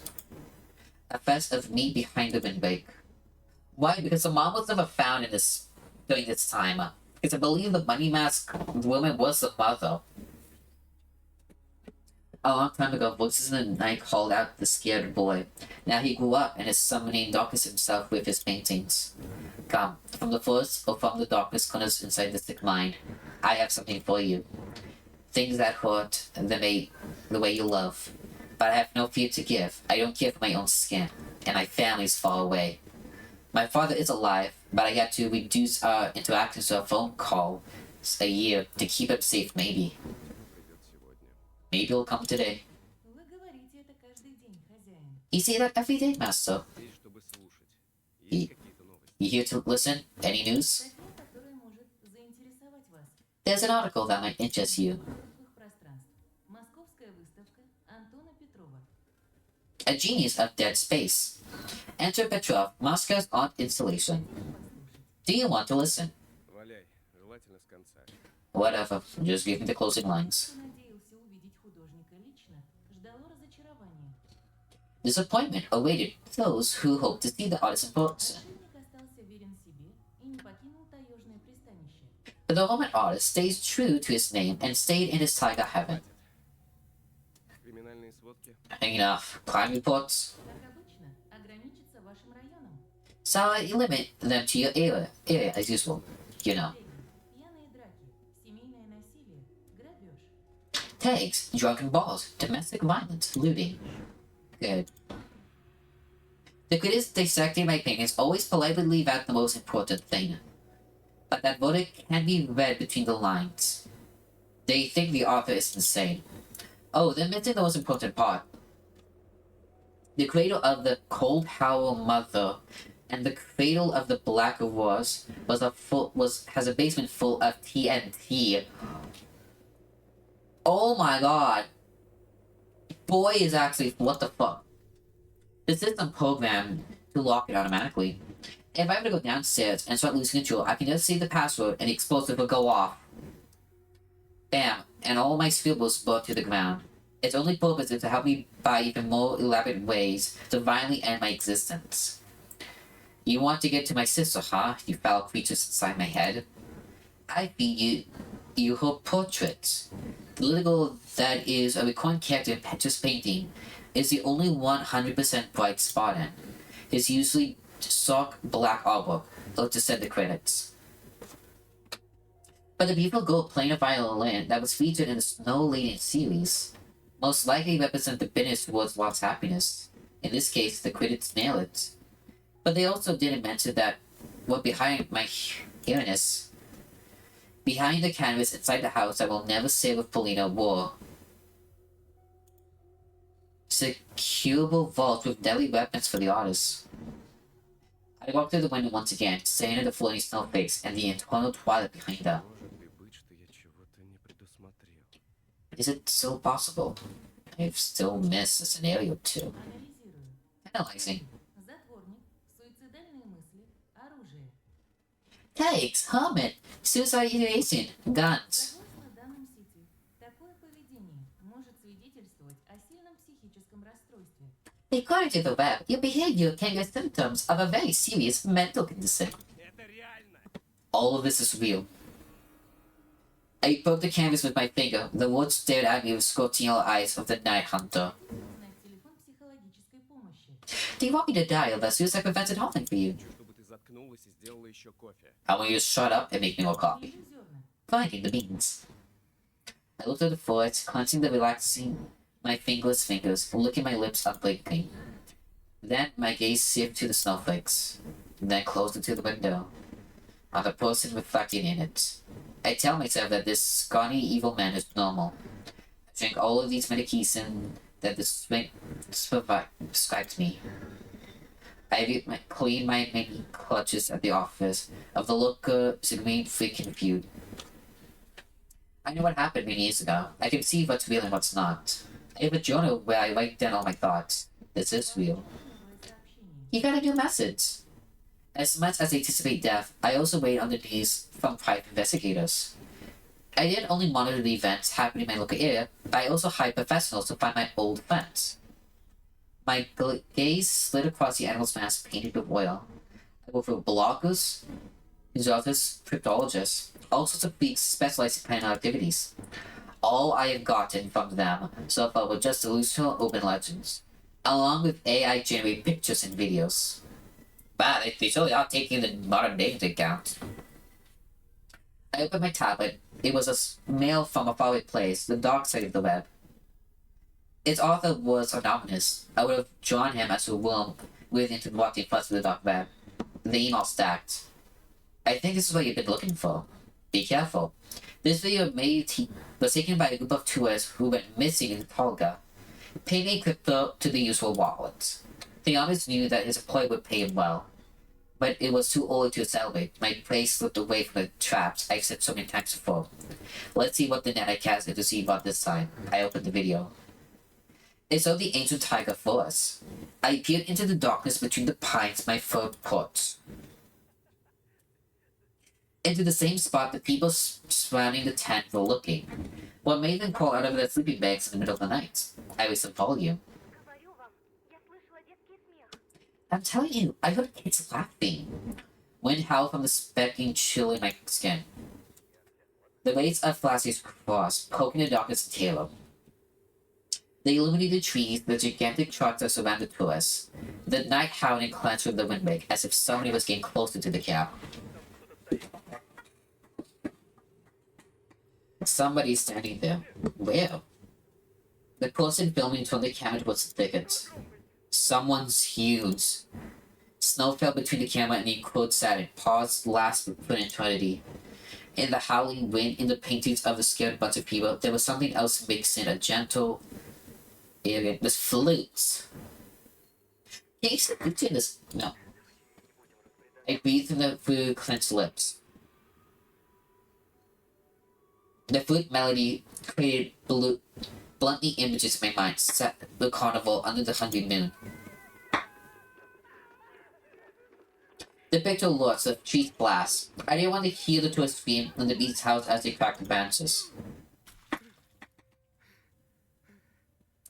[SPEAKER 1] A fest of me behind the windbreak. Why? Because the mom was never found in this during this time. Because I believe the money mask woman was the mother. A long time ago, voices in the night called out the scared boy. Now he grew up and is summoning darkness himself with his paintings. Come, from the forest or from the darkness corners inside the sick mind, I have something for you. Things that hurt the way you love. But I have no fear to give. I don't care for my own skin, and my family's far away. My father is alive, but I had to reduce our interactions to a phone call a year to keep him safe, maybe. Maybe it'll come today.
[SPEAKER 4] Вы говорите это каждый день, хозяин.
[SPEAKER 1] You say that every day, Master.
[SPEAKER 2] Здесь, чтобы слушать.
[SPEAKER 1] И-
[SPEAKER 2] Есть какие-то новости?
[SPEAKER 1] You here to listen? Any news?
[SPEAKER 4] Статья, которая может заинтересовать вас.
[SPEAKER 1] There's an article that might interest you.
[SPEAKER 4] Воздуховых пространств. Московская выставка Антона Петрова.
[SPEAKER 1] A genius of dead space. Enter Petrov, Moscow's art installation. Do you want to listen?
[SPEAKER 2] Валяй, желательно с конца.
[SPEAKER 1] Whatever, just give me the closing lines.
[SPEAKER 4] Кто надеялся увидеть художника лично, ждало разочарования.
[SPEAKER 1] Disappointment awaited those who hoped to see the artist in person.
[SPEAKER 4] Отшельник остался верен себе и не покинул таежное пристанище.
[SPEAKER 1] But the Roman artist stays true to his name and stayed in his tiger heaven.
[SPEAKER 2] Криминальные сводки.
[SPEAKER 1] Enough. Crime reports.
[SPEAKER 4] Как обычно, ограничится вашим районом.
[SPEAKER 1] So I limit them to your area as usual. You know.
[SPEAKER 4] Пьяные драки, семейное насилие, грабеж.
[SPEAKER 1] Tags, drunken balls, domestic violence, looting. Good. The critics dissecting my opinions always politely leave out the most important thing. But that verdict can be read between the lines. They think the author is insane. Oh, they're missing the most important part. The cradle of the Cold Howl Mother and the cradle of the Black Rose has a basement full of TNT. Oh my god. Boy is actually what the fuck. The system programmed to lock it automatically. If I were to go downstairs and start losing control, I can just say the password and the explosive will go off. Bam, and all my scribbles burn to the ground. Its only purpose is to help me by even more elaborate ways to violently end my existence. You want to get to my sister, huh? You foul creatures inside my head. I feed you her portrait. The little girl that is a recurring character in Petra's painting is the only 100% bright spot in. His usually stark black artwork, or to send the credits. But the beautiful girl playing a violin that was featured in the Snow Lady series most likely represent the bitterness towards lost happiness. In this case, the critics nail it. But they also didn't mention that what behind my eeriness, behind the canvas inside the house I will never say with Polina were securable vaults with deadly weapons for the artist. I walked through the window once again, staring at the floating snowflakes and the eternal twilight behind them.
[SPEAKER 2] Может ли быть, что я чего-то не предусмотрел?
[SPEAKER 1] Is it still possible? I've still missed a scenario or two.
[SPEAKER 4] Анализирую.
[SPEAKER 1] Analyzing.
[SPEAKER 4] Затворник, суицидальные мысли, оружие.
[SPEAKER 1] Takes, hermit, suicide ideation, guns.
[SPEAKER 4] Согласно данным сети, такое поведение может свидетельствовать о сильном психическом расстройстве.
[SPEAKER 1] According to the web, your behavior can get symptoms of a very serious mental condition.
[SPEAKER 2] Это реально!
[SPEAKER 1] All of this is real. I broke the canvas with my finger. The words stared at me with scorching yellow eyes of the night hunter.
[SPEAKER 4] Узнать телефон психологической помощи.
[SPEAKER 1] Do you want me to dial the suicide prevention hotline for you?
[SPEAKER 2] Хочу, чтобы ты заткнулась и сделала еще кофе.
[SPEAKER 1] I want you to shut up and make me more coffee.
[SPEAKER 4] Вижу зерна.
[SPEAKER 1] Finding the beans. I looked at the forest, clenching the relaxing my fingerless fingers, licking my lips unblinking. Then my gaze shifted to the snowflakes, then closed it to the window, on the person reflecting in it. I tell myself that this scrawny evil man is normal. I drink all of these medication that the strength prescribed me. I clean my many clutches at the office of the local serene freaking feud. I know what happened many years ago. I can see what's real and what's not. I have a journal where I write down all my thoughts. This is real.
[SPEAKER 4] Новое сообщение.
[SPEAKER 1] You got a new message. As much as I anticipate death, I also wait on the news from private investigators. I didn't only monitor the events happening in my local area, but I also hired professionals to find my old friends. My gaze slid across the animal's mask painted with oil. I worked with bloggers, zoologists, cryptologists, all sorts of geeks specialized in paranormal activities. All I have gotten from them so far were just delusional urban legends, along with AI-generated pictures and videos. Wow, they really are taking the modern day into account. I opened my tablet. It was a mail from a faraway place, the dark side of the web. Its author was anonymous. I would have drawn him as a worm within into the rotting floods of the dark web. The email stacked. I think this is what you've been looking for. Be careful. This video was taken by a group of tourists who went missing in Tonga. Paying crypto to the usual wallets. Theomis knew that his employer would pay him well, but it was too early to celebrate. My prey slipped away from the traps I set so many times before. Let's see what the net I cast into see about this time. I opened the video. It's of the ancient tiger forest. I peered into the darkness between the pines my third port. Into the same spot the people surrounding the tent were looking. What made them crawl out of their sleeping bags in the middle of the night? I raised the volume. I'm telling you, I heard kids laughing. Wind howled from the specking chill in my skin. The rays of flashes crossed, poking the darkness in Taylor. They illuminated trees, the gigantic trucks that surrounded us. The night howling clenched with the windbreak, as if somebody was getting closer to the camp. Somebody's standing there. Where? The person filming turned the camera towards the thicket. Someone's huge. Snow fell between the camera and the enclosed satin, paused last for an eternity. In the howling wind, in the paintings of the scared bunch of people, there was something else mixed in, a gentle, arrogant, this flutes. Can you see the flute in this? No. I breathed through clenched lips. The flute melody created bluntly images in my mind, set the carnival under the hungry moon. The picture lots of trees blast. I didn't want to hear the tourists scream and the beats house as they cracked the branches.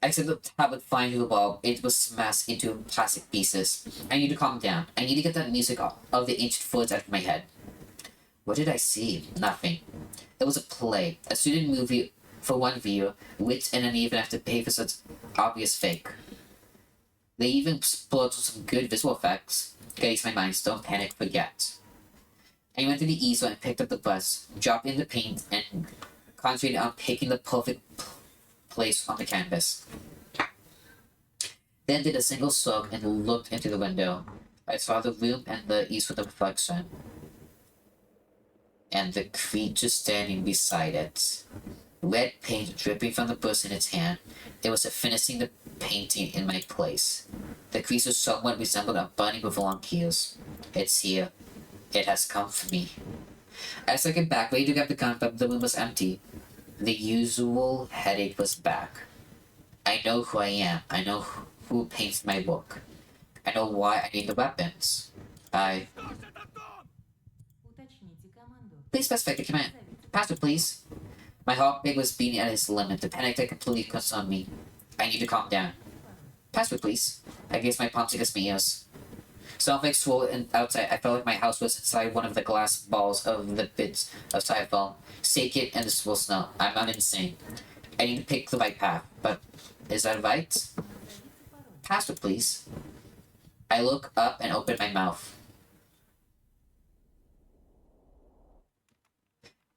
[SPEAKER 1] I said the tablet flying through the wall. It was smashed into plastic pieces. I need to calm down. I need to get that music of the ancient forts out of my head. What did I see? Nothing. It was a play, a student movie for one viewer, which and then even have to pay for such obvious fake. They even explored some good visual effects. Guys, my minds, don't panic, forget. I went to the easel and picked up the bus, dropped in the paint, and concentrated on picking the perfect place on the canvas. Then did a single stroke and looked into the window. I saw the room and the east with the reflection. And the creature standing beside it. Red paint dripping from the brush in its hand. It was finishing the painting in my place. The creature somewhat resembled a bunny with long heels. It's here. It has come for me. I seconded back, ready to grab the gun, but the room was empty. The usual headache was back. I know who I am. I know who paints my book. I know why I need the weapons.
[SPEAKER 4] Уточните команду.
[SPEAKER 1] Please specify the command. Pastor, please. My heartbeat was beating at its limit. The panic that completely consumed me. I need to calm down. Password, please. I guess my palms against my ears. Something swirled outside. I felt like my house was inside one of the glass balls of the bits of styrofoam. Shaking and the swirl snow. I'm not insane. I need to pick the right path. But is that right? Password, please. I look up and open my mouth.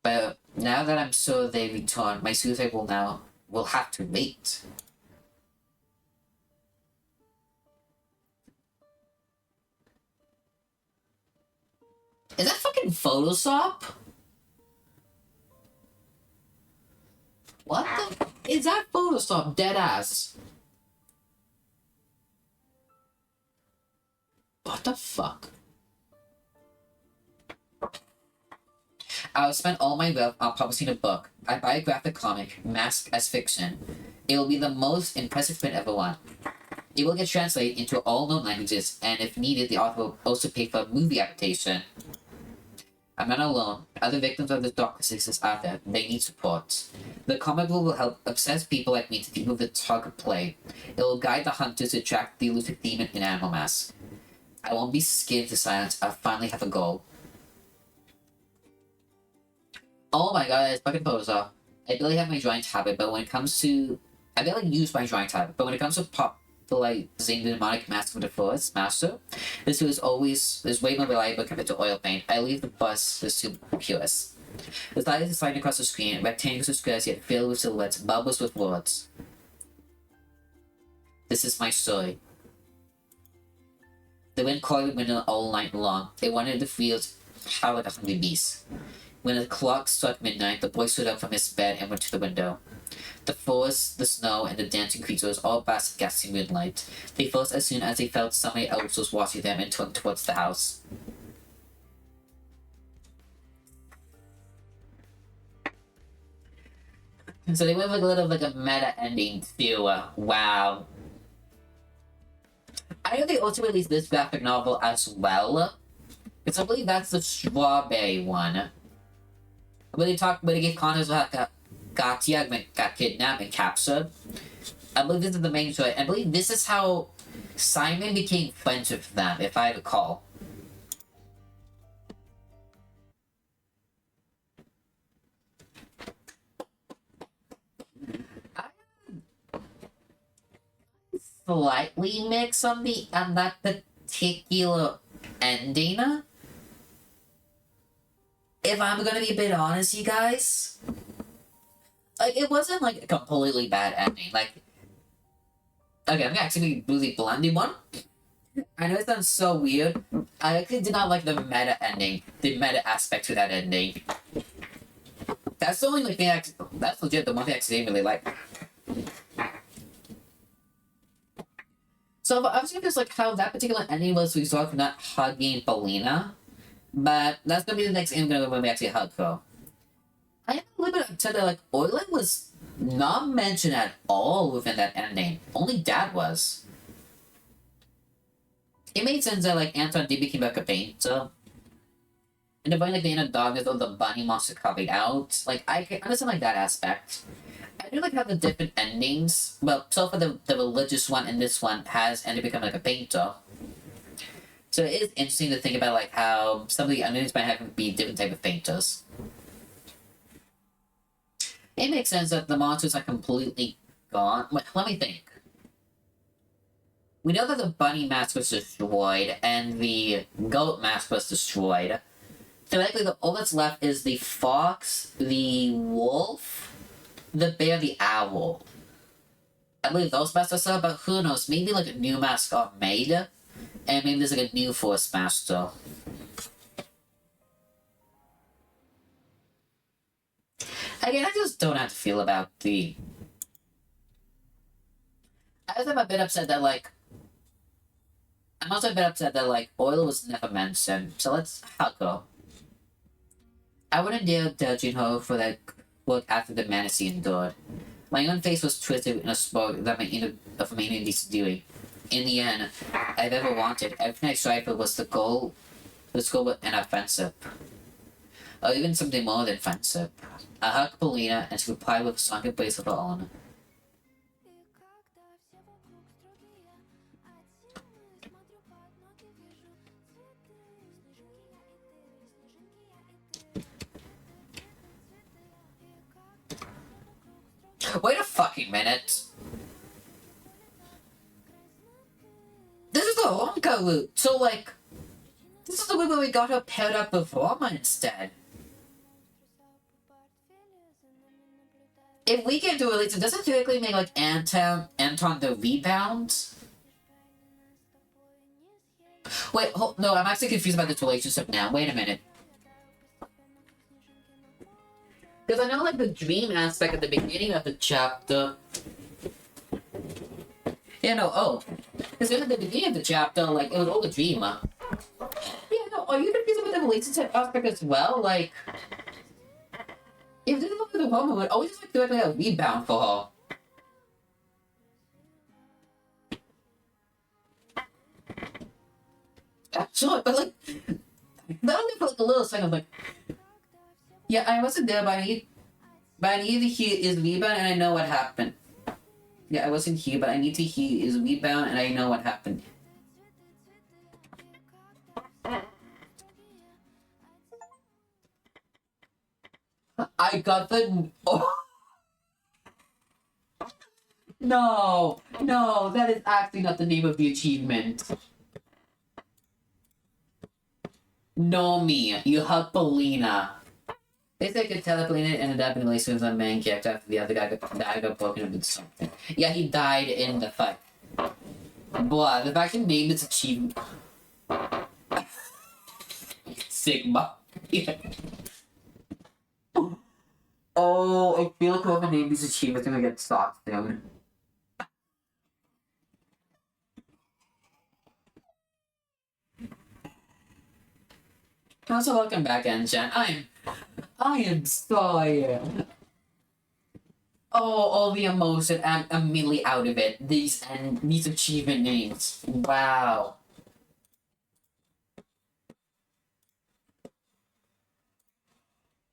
[SPEAKER 1] But now that I'm sure they return, my suicide will have to wait. Is that fucking Photoshop? What the? Is that Photoshop? Deadass. What the fuck? I'll spend all my wealth on publishing a book. I buy a graphic comic, masked as fiction. It will be the most impressive print ever won. It will get translated into all known languages, and if needed, the author will also pay for a movie adaptation. I'm not alone. Other victims of the darkness exist out there. They need support. The comic book will help obsessed people like me to deal with the tug of play. It will guide the hunters to track the elusive demon in Animal Mask. I won't be scared to silence. I finally have a goal. Oh my god, it's fucking Photoshop. I barely have my drawing tablet, but when it comes to... I barely use my drawing tablet, but when it comes to popularizing the demonic mask of the forest master, this is way more reliable compared to oil paint. I leave the bus is too purest. The slide is sliding across the screen, rectangles and squares yet filled with silhouettes, bubbles with words. This is my story. The wind caught the window all night long. It wanted the fields howl like a hungry beast. When the clock struck midnight, the boy stood up from his bed and went to the window. The forest, the snow, and the dancing creatures all basked in ghastly moonlight. They froze as soon as they felt somebody else was watching them and turned towards the house. So they went with a little like a meta ending too. Wow. I know they also released this graphic novel as well. Because I believe that's the strawberry one. Where they gave context about how Katya got kidnapped and captured. I believe this is the main story. I believe this is how Simon became friends with them, if I recall. Slightly mixed on that particular ending. If I'm gonna be a bit honest, you guys, like it wasn't like a completely bad ending. Like, okay, I'm actually really blending one. I know it sounds so weird. I actually did not like the meta ending, the meta aspect to that ending. That's the only like thing. That's legit the one thing I actually really like. So I was curious like how that particular ending was resolved for not hugging Belina, but that's gonna be the next thing I'm gonna go when we actually hug her. I am a little bit upset that like Orlin was not mentioned at all within that ending. Only Dad was. It made sense that like Anton did become like a painter. And the like the inner darkness of the bunny monster coming out. Like I can understand like that aspect. I do like how the different endings. Well, so far the religious one and this one has ended become like a painter. So it is interesting to think about like how some of the endings might have to be different type of painters. It makes sense that the monsters are completely gone. Wait, let me think. We know that the bunny mask was destroyed and the goat mask was destroyed. Theoretically, all that's left is the fox, the wolf, the bear, the owl. I believe those masks are still, but who knows? Maybe like a new mask got made, and maybe there's like a new forest master. Again, I just don't know how to feel about the. I was a bit upset that like. I'm also a bit upset that like oil was never mentioned. So let's hug her. I wouldn't dare judging her for that work after the menace he endured. My own face was twisted in a spark that my inner is doing. In the end, I've ever wanted, everything I strive for was the goal and offensive. Or even something more than offensive. I hugged Polina and she replied with a song embrace of her own. Wait a fucking minute. This is the Honka route. So, like, this is the way where we got her paired up with Roma instead. If we can do it, does it theoretically make, like, Anton the rebound? Wait, no, I'm actually confused about this relationship now. Wait a minute. Because I know, like, the dream aspect at the beginning of the chapter... Yeah, no, oh. Because at the beginning of the chapter, like, it was all a dream. Yeah, no, are you confused about the relationship aspect as well? Like... If this is the woman, would always just, like, do like a rebound for her. Sure, but, like... That only for, like, a little second, like... Yeah, I wasn't there, but I need to hear his rebound and I know what happened. Yeah, I wasn't here, but I need to hear his rebound and I know what happened. I got the... Oh. No, that is actually not the name of the achievement. Nomi, you hug Polina. They say I could tell that Polina ended up in a relationship with the main character after the other guy got broken up with something. Yeah, he died in the fight. Blah, the fact you named this achievement. Sigma. Yeah. Oh, I feel like whoever named these achievements gonna get stopped soon. Also, welcome back, Engine. I am sorry. Oh, all the emotion, I'm immediately out of it. These achievement names. Wow.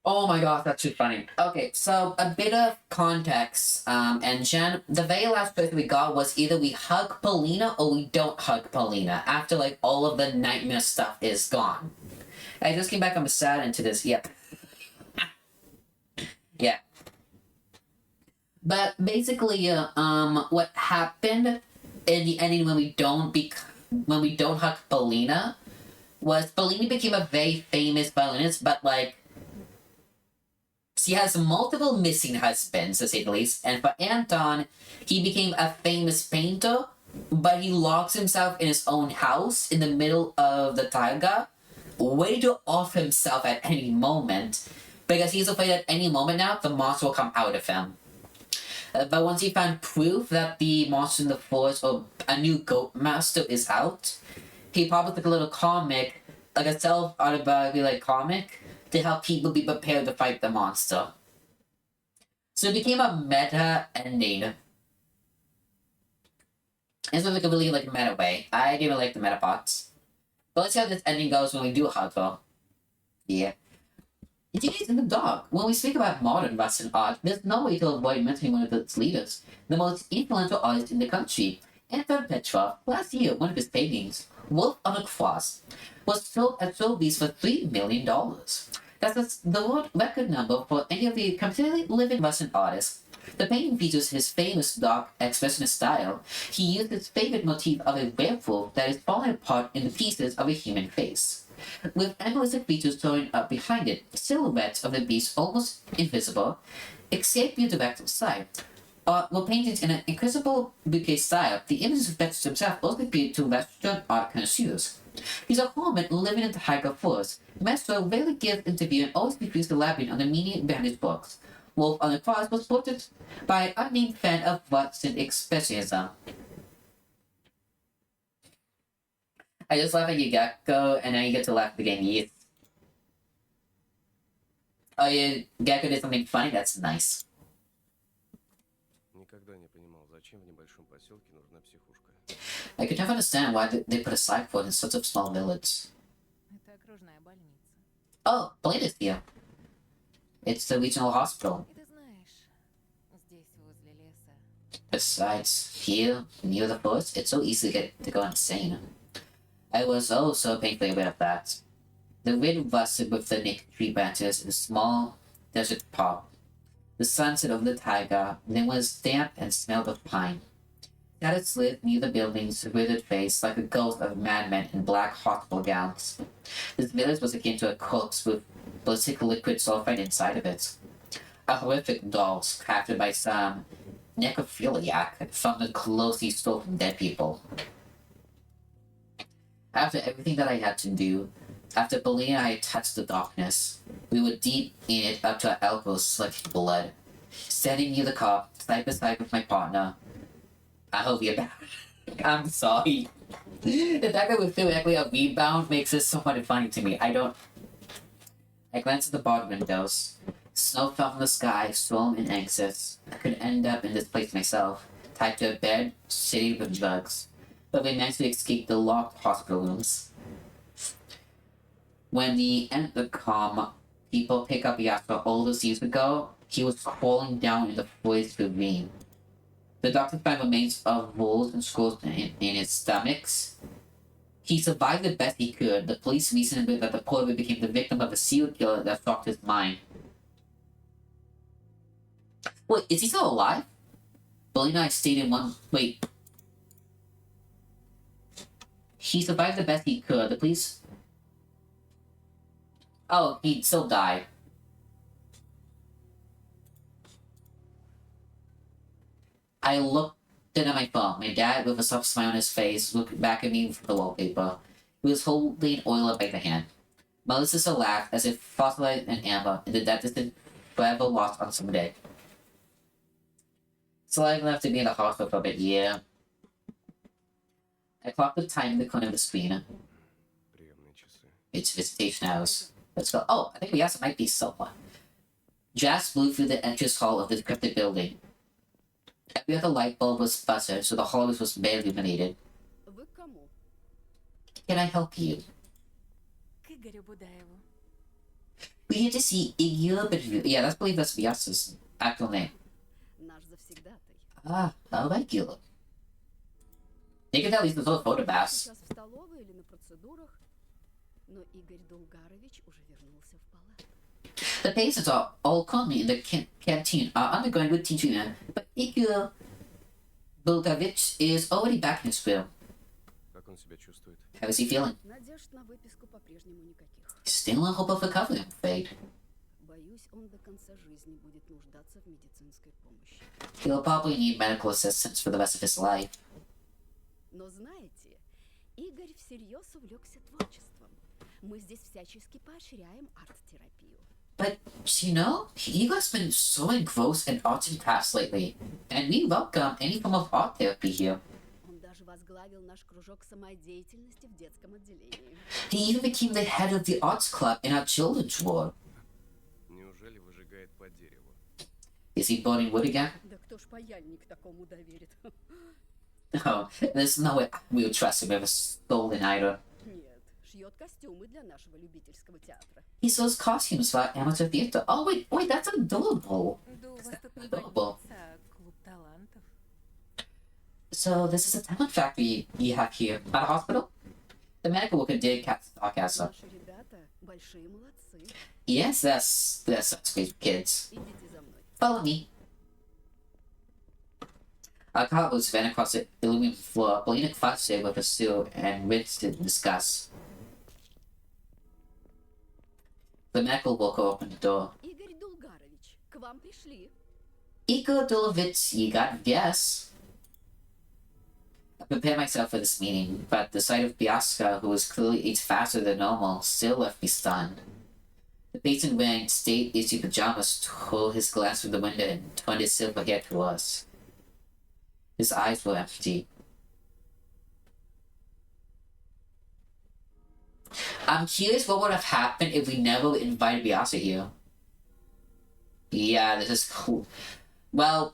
[SPEAKER 1] Oh my gosh, that's too funny. Okay, so a bit of context, Engine. The very last place we got was either we hug Paulina or we don't hug Paulina after like all of the nightmare stuff is gone. I just came back, I'm sad into this, yep. Yeah. But basically, what happened in the ending when we don't hug Paulina was Paulina became a very famous violinist, but like she has multiple missing husbands, to say the least. And for Anton, he became a famous painter, but he locks himself in his own house in the middle of the taiga, ready to off himself at any moment, because he's afraid at any moment now the monster will come out of him. But once he found proof that the monster in the forest or a new goat master is out, he published like a little comic, like a self-autobiography like comic, to help people be prepared to fight the monster. So it became a meta ending. It's like a really like meta way. I didn't like the meta parts. But let's see how this ending goes when we do hug her. Yeah. It is in the dark. When we speak about modern Western art, there's no way to avoid mentioning one of its leaders, the most influential artist in the country. Anton Petrov, last year, one of his paintings, Wolf on a Cross, was sold at Sotheby's for $3 million. That's the world record number for any of the completely living Russian artists. The painting features his famous dark expressionist style. He used his favorite motif of a werewolf that is falling apart in the pieces of a human face, with animalistic features showing up behind it, silhouettes of the beast almost invisible, except your direct sight. Were painted in an incredible bouquet style. The images of Petrov himself also appeared to Western art connoisseurs. He's a hermit living in the Taiga Forest. Maestro rarely gives interview and always refused to elaborate on the meaning behind his books. Wolf on the Cross was portrayed by an unnamed fan of Russian expressionism. I just laugh at you Gecko, and now you get to laugh at the game Yeet. Oh, yeah, Gecko did something funny? That's nice.
[SPEAKER 2] Никогда не понимал, зачем в небольшом поселке нужна психушка.
[SPEAKER 1] I could never understand why they put a psych ward in such a small village.
[SPEAKER 4] Это окружная больница.
[SPEAKER 1] Oh, Blade is here. It's the regional hospital.
[SPEAKER 4] И ты знаешь, здесь, возле леса,
[SPEAKER 1] Besides, here, near the forest, it's so easy to go insane. I was also painfully aware of that. The wind rustled with the naked tree branches in a small desert park. The sunset over the taiga, then was damp and smelled of pine. Shadows slid near the building's withered face like a ghost of madmen in black hospital gowns. This village was akin to a corpse with ballistic liquid sulfide inside of it. A horrific doll crafted by some necrophiliac from the closely stolen dead people. After everything that I had to do, after Paulina and I had touched the darkness, we were deep in it up to our elbows sucking blood. Standing near the car, side by side with my partner. I hope you're back. I'm sorry. The fact that we feel exactly a rebound makes this so much funny to me. I glanced at the barred windows. Snow fell from the sky, swollen and anxious. I could end up in this place myself, tied to a bed, shaded with drugs. But we managed to escape the locked hospital rooms. When the end of the calm, people pick up Yasser all those years ago, he was crawling down in the forest ravine. The doctor found remains of wolves and skulls in his stomachs. He survived the best he could. The police reasoned that the poor boy became the victim of a serial killer that shocked his mind. Wait, is he still alive? Bully and I stayed in one... Wait. He survived the best he could. The police... Oh, he still died. I looked at my phone. My dad, with a soft smile on his face, looked back at me from the wallpaper. He was holding oil by the hand. Melissa laughed as if fossilized in amber in the distant forever lost on some day. So I left to be in the hospital for a bit, yeah. I clocked the time in the corner of the screen.
[SPEAKER 2] Приемные часы.
[SPEAKER 1] It's visitation hours. Let's go. Oh, I think we also might be someone. Jazz blew through the entrance hall of the decrepit building. Every other light bulb was buttered, so the hallways was barely illuminated.
[SPEAKER 5] Вы к кому?
[SPEAKER 1] Can I help you?
[SPEAKER 4] К Игорю Будаеву.
[SPEAKER 1] We're here to see Igor. Yeah, I believe that's Vyas's actual name.
[SPEAKER 5] Наш завсегдатай.
[SPEAKER 1] Ah, how about you? You can tell these little photographs.
[SPEAKER 5] Сейчас в столовой или на процедурах. Но Игорь Дулгарович уже вернулся в палату.
[SPEAKER 1] The patients are all currently in the canteen are undergoing routine treatment, but Igor Bulgavich is already back in his room.
[SPEAKER 2] Как он себя чувствует?
[SPEAKER 1] How is he feeling?
[SPEAKER 5] Надежд на выписку по-прежнему никаких.
[SPEAKER 1] Still in hope of recovery, I'm afraid.
[SPEAKER 5] Боюсь, он до конца жизни будет нуждаться в медицинской помощи.
[SPEAKER 1] He'll probably need medical assistance for the rest of his life.
[SPEAKER 5] Но знаете, Игорь всерьез увлекся творчеством. Мы здесь всячески поощряем арт-терапию.
[SPEAKER 1] But, you know, Igor's been so engrossed in arts and crafts lately, and we welcome any form of art therapy here.
[SPEAKER 5] Он даже возглавил наш кружок самодеятельности в детском отделении.
[SPEAKER 1] He even became the head of the arts club in our children's ward.
[SPEAKER 2] Неужели выжигает по дереву?
[SPEAKER 1] Is he burning wood again?
[SPEAKER 5] Да кто ж паяльник такому доверит?
[SPEAKER 1] No, there's no way we would trust him with a stolen item.
[SPEAKER 5] Нет, шьет костюмы для нашего любительского театра.
[SPEAKER 1] He sells costumes for amateur theater. Oh, wait, that's adorable.
[SPEAKER 4] Да у вас тут не
[SPEAKER 1] Adorable.
[SPEAKER 4] больница, а клуб талантов.
[SPEAKER 1] So, this is a talent factory you have here. Not a hospital? The medical worker did catch the sarcasm.
[SPEAKER 5] Наши ребята большие молодцы.
[SPEAKER 1] Yes, that's such great kids.
[SPEAKER 5] Идите за мной.
[SPEAKER 1] Follow me. Our carlos ran across the aluminum floor, Polina clutched it with a seal and rinsed it in disgust. The medical worker opened the door.
[SPEAKER 5] Игорь Дулгарович, к вам пришли.
[SPEAKER 1] Igor Dulovitz, you got yes. I prepared myself for this meeting, but the sight of Biaska, who was clearly aged faster than normal, still left me stunned. The patient wearing state-issue pajamas stole his glance from the window and turned his silver hair to us. His eyes were empty. I'm curious what would have happened if we never invited Biasa here. Yeah, this is cool. Well,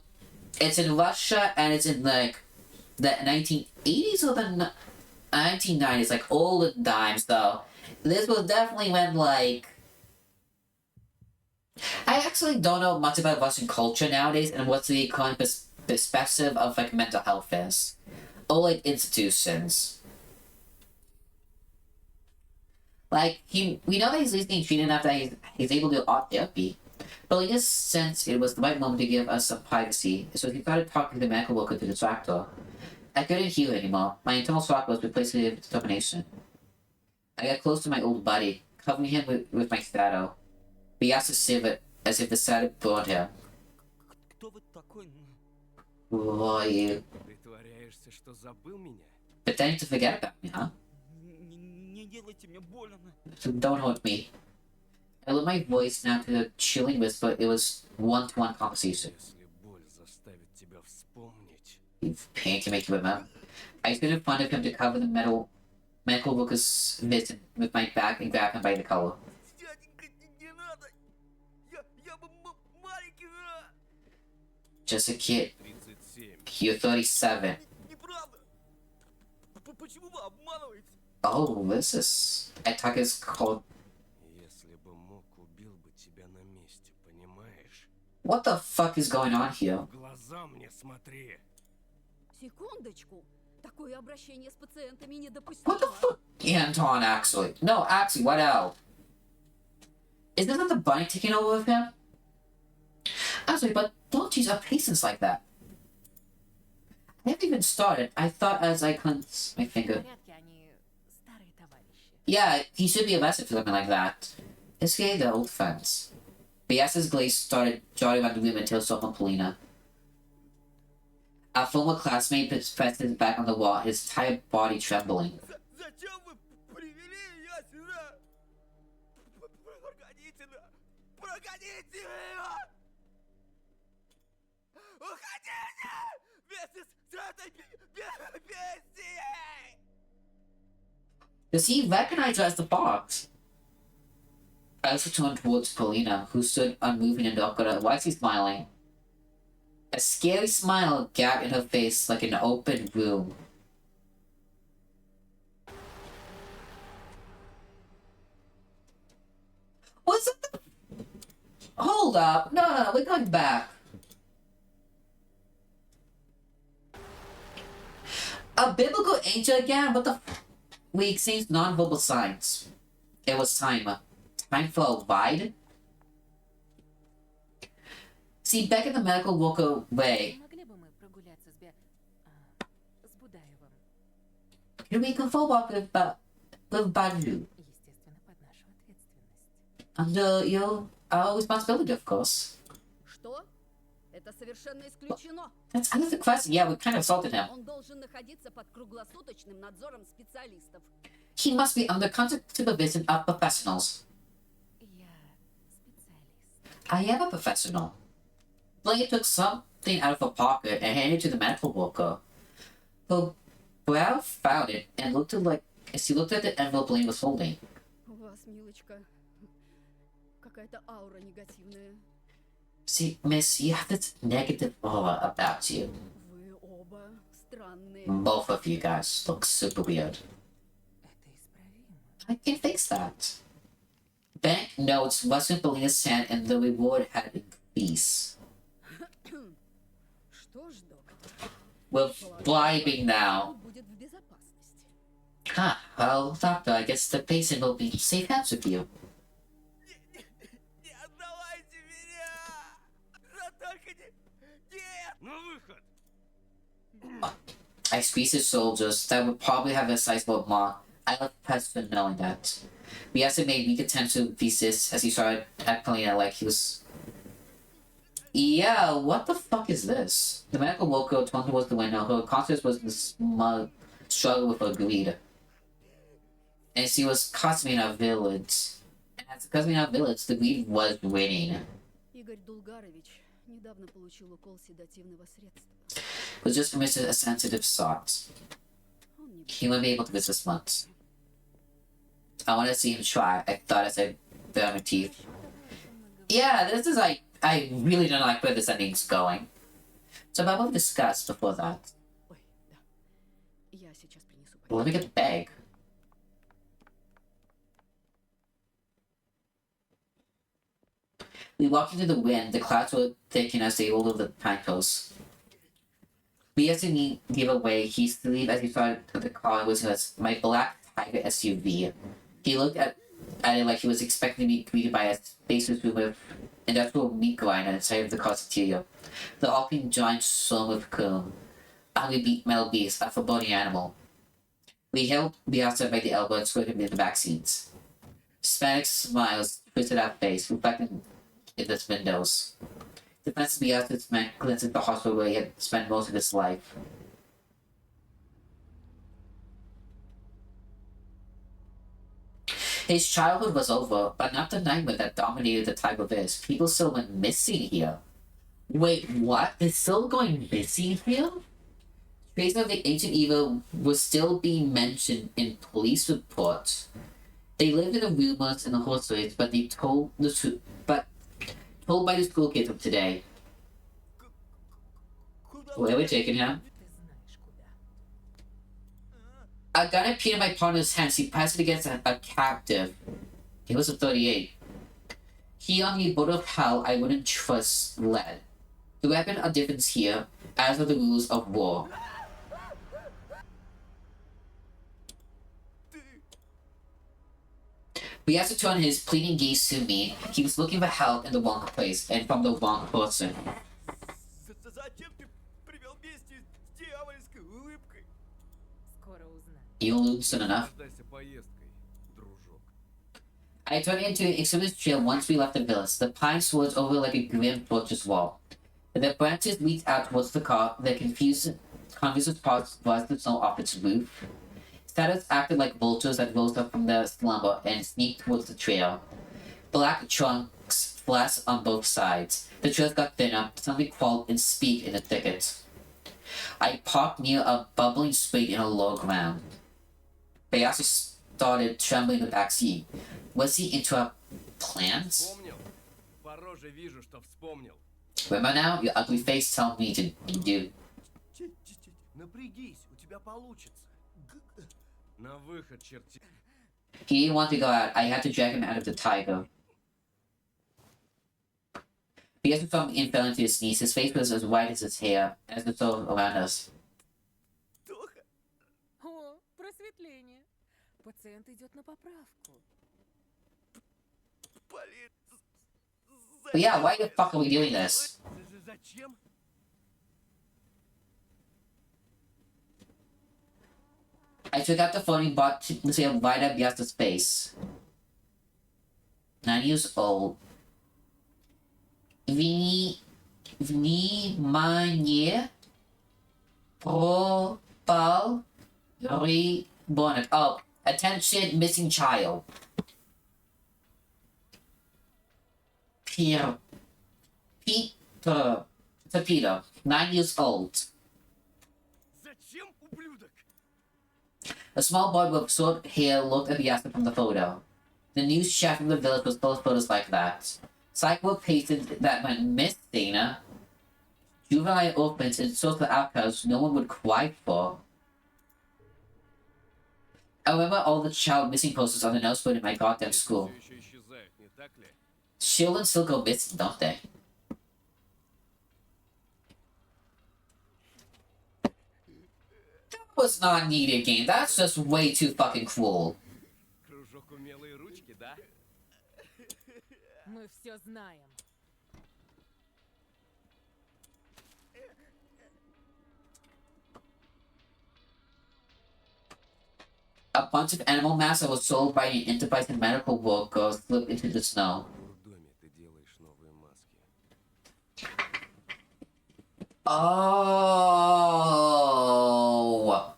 [SPEAKER 1] it's in Russia and it's in like the 1980s or the 1990s, like older times though. This was definitely when like I actually don't know much about Russian culture nowadays and what's the current perspective of like mental health is, or like institutions. Like we know that he's getting treated enough that he's able to do art therapy, but in this sense, it was the right moment to give us some privacy. So he started talking to the medical worker to distract her. I couldn't hear anymore. My internal shock was replaced with determination. I got close to my old buddy, covering him with my shadow. He asked to shiver as if the shadow burned him.
[SPEAKER 6] Кто вы такой?
[SPEAKER 1] Who are you?
[SPEAKER 2] Притворяешься, что забыл меня?
[SPEAKER 1] Pretending to forget about me, huh?
[SPEAKER 6] Не делайте мне больно.
[SPEAKER 1] So don't hurt me. I lowered my voice now to a chilling whisper. It was one-to-one conversation.
[SPEAKER 2] Если боль заставит тебя вспомнить,
[SPEAKER 1] If pain can make you remember. I stood in front of him to cover the medical worker's vision with my back and grab him by the collar.
[SPEAKER 6] Дяденька, не надо. Я бы маленький.
[SPEAKER 1] Just a kid.
[SPEAKER 2] 37.
[SPEAKER 1] You're 37.
[SPEAKER 6] Неправда. Почему вы обманываете?
[SPEAKER 1] Oh, this is... I took his coat.
[SPEAKER 2] Если бы мог, убил бы тебя на месте, понимаешь?
[SPEAKER 1] What the fuck is going on here?
[SPEAKER 2] В глаза мне смотри.
[SPEAKER 5] Секундочку. Такое обращение с пациентами
[SPEAKER 1] What the
[SPEAKER 5] недопустимо.
[SPEAKER 1] fuck? Anton, actually. No, actually, what else? Isn't that the bunny taking over with him? Actually, but don't use our patience like that. I haven't even started. I thought as I cleansed my
[SPEAKER 4] В
[SPEAKER 1] finger.
[SPEAKER 4] порядке, они старые товарищи.
[SPEAKER 1] Yeah, he should be arrested for something like that. It's getting the old friends. Biasa's glaze started jotting around the room until someone Polina. Our former classmate pressed his back on the wall, his entire body trembling.
[SPEAKER 6] Зачем вы привели меня сюда? Прогоните, Прогоните ее! Уходите! Вместе с этой бестией!
[SPEAKER 1] Does he recognize her as the fox? I also turned towards Paulina, who stood unmoving in the upright. Why is he smiling? A scary smile gapped in her face like an open wound. What's that? Hold up. No, we're going back. A biblical angel again? What the we exchanged non-verbal signs. It was time. Time for a ride? See, back in the medical worker way,
[SPEAKER 4] Могли бы мы прогуляться с Будаевым?
[SPEAKER 1] can we go for a walk with Badu?
[SPEAKER 4] Естественно, под нашу ответственность.
[SPEAKER 1] Under your our responsibility, of course.
[SPEAKER 5] Что? Это совершенно исключено.
[SPEAKER 1] That's another question. Yeah, we kind of assaulted him.
[SPEAKER 5] Он должен находиться под круглосуточным надзором специалистов.
[SPEAKER 1] He must be under constant supervision of professionals.
[SPEAKER 4] Я специалист.
[SPEAKER 1] I am a professional. Blaine took something out of her pocket and handed it to the medical worker. Her brow found it and looked at she looked at the envelope Blaine was holding.
[SPEAKER 5] У вас, милочка, какая-то аура негативная.
[SPEAKER 1] See, miss, you have this negative aura about you.
[SPEAKER 5] Вы оба странные.
[SPEAKER 1] Both of you guys look super weird.
[SPEAKER 4] Это исправимо.
[SPEAKER 1] I can fix that. Bank notes wasn't Paulina's hand and the reward had increased.
[SPEAKER 5] Что ж, доктор,
[SPEAKER 1] We're vibing now.
[SPEAKER 5] он будет в безопасности.
[SPEAKER 1] Huh, well, doctor, I guess the patient will be in safe hands with you.
[SPEAKER 6] Не отдавайте меня! Да только не... Нет!
[SPEAKER 2] На выход!
[SPEAKER 1] I squeezed his shoulders. That would probably have a sizable mark. I left Preston knowing that. We estimated weak attempt to resist as he started at Paulina like he was. Yeah, what the fuck is this? The medical worker turned towards the window. Her conscience was in smug struggle with her greed. And she was costing our village. And as costing our village, the greed was winning.
[SPEAKER 5] Игорь Дулгарович недавно получил укол седативного средства.
[SPEAKER 1] It was just permitted a sensitive thought.
[SPEAKER 5] Он не
[SPEAKER 1] He won't be able to visit this month. I want to see him try. I thought as I bit my teeth. Yeah, this is like I really don't like where this ending's going. So about what we discussed before that.
[SPEAKER 5] Ой, да. Я сейчас принесу
[SPEAKER 1] Well, let me get the bag. We walked into the wind. The clouds were thick as they rolled over the pine coast. We had to give away. He sleep as he started the car was my black Tiger SUV. He looked at it like he was expecting to be greeted by a spacesuit with industrial meat grinder inside of the car's interior. The hulking giant swarm of coon. A hungry metal beast, a foreboding animal. We held Biasa by the elbow and squared him in the back seats. Hispanic smiles twisted our face, reflecting in the windows. The fence Biasa's man glanced at the hospital where he had spent most of his life. His childhood was over, but not the nightmare that dominated the type of this. People still went missing here. Wait, what? They're still going missing here? Traces of the ancient evil was still being mentioned in police reports. They lived in the rumors and the horses, but they told the truth. But told by the school kids of today.
[SPEAKER 6] Куда
[SPEAKER 1] Where are we taking him?
[SPEAKER 4] Ты знаешь куда.
[SPEAKER 1] A gun appeared in my partner's hands. He passed it against a captive. He was a 38. He on the boat of hell I wouldn't trust led. The weapon of difference here, as are the rules of war. We had to turn his pleading gaze to me. He was looking for help in the wrong place and from the wrong person.
[SPEAKER 6] Зачем ты привел бестию с дьявольской улыбкой?
[SPEAKER 4] Скоро узнаю.
[SPEAKER 1] You lose soon enough.
[SPEAKER 2] Наслаждайся поездкой, дружок.
[SPEAKER 1] I turned into an exodus trail once we left the village. The pines swords over like a grim fortress wall. The branches reached out towards the car. The confused parts was the snow off its roof. Shadows acted like vultures that rose up from the slumber and sneaked towards the trail. Black trunks flats on both sides. The trails got thinner, something crawled and squeaked in the thicket. I parked near a bubbling spring in a low ground. Bayasu started trembling in the back seat. Was he into a plant?
[SPEAKER 6] Вспомнил? По роже вижу, что вспомнил.
[SPEAKER 1] Remember now? Your ugly face told me to do.
[SPEAKER 6] Напрягись, у тебя получится. На выход, черти.
[SPEAKER 1] He didn't want to go out. I had to drag him out of the tiger. Bayasu fell and fell into his knees. His face was as white as his hair, as the soul around us.
[SPEAKER 6] Тоха,
[SPEAKER 7] О, просветление. Пациент идет на поправку.
[SPEAKER 6] Полин.
[SPEAKER 1] But yeah, why the fuck are we doing this?
[SPEAKER 6] Зачем?
[SPEAKER 1] I took out the phone and bought to say right up Bayasu's face. 9 years old. Внимание. Пропал ребенок. Oh, attention, missing child. Peter, 9 years old.
[SPEAKER 6] Зачем, ублюдок?
[SPEAKER 1] A small boy with short hair looked at Bayasu from the photo. The news chat from the village was full of photos like that. Psycho pasted that when Miss Dana, juvenile orphans and social outcasts no one would cry for. I remember all the child missing posters on the noseboard in my goddamn school.
[SPEAKER 6] Все еще исчезают, не так ли?
[SPEAKER 1] Children still go missing, don't they? That was not needed, game. That's just way too fucking cruel.
[SPEAKER 6] Кружок умелые ручки, да?
[SPEAKER 7] Мы все знаем.
[SPEAKER 1] A bunch of animal masks that was sold by an enterprise medical worker slipped into the snow.
[SPEAKER 6] В доме ты делаешь новые маски.
[SPEAKER 1] Oh.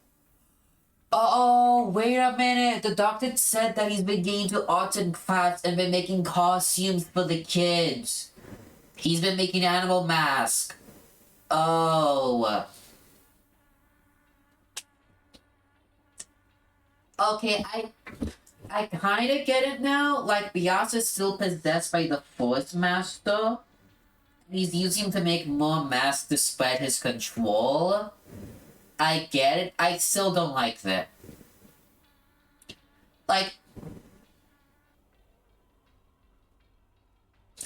[SPEAKER 1] Oh, wait a minute. The doctor said that he's been getting into arts and crafts and been making costumes for the kids. He's been making animal masks. Oh. Okay, I kind of get it now. Like, Beyonce's still possessed by the Force Master. He's using him to make more masks to spread his control. I get it. I still don't like that. Like,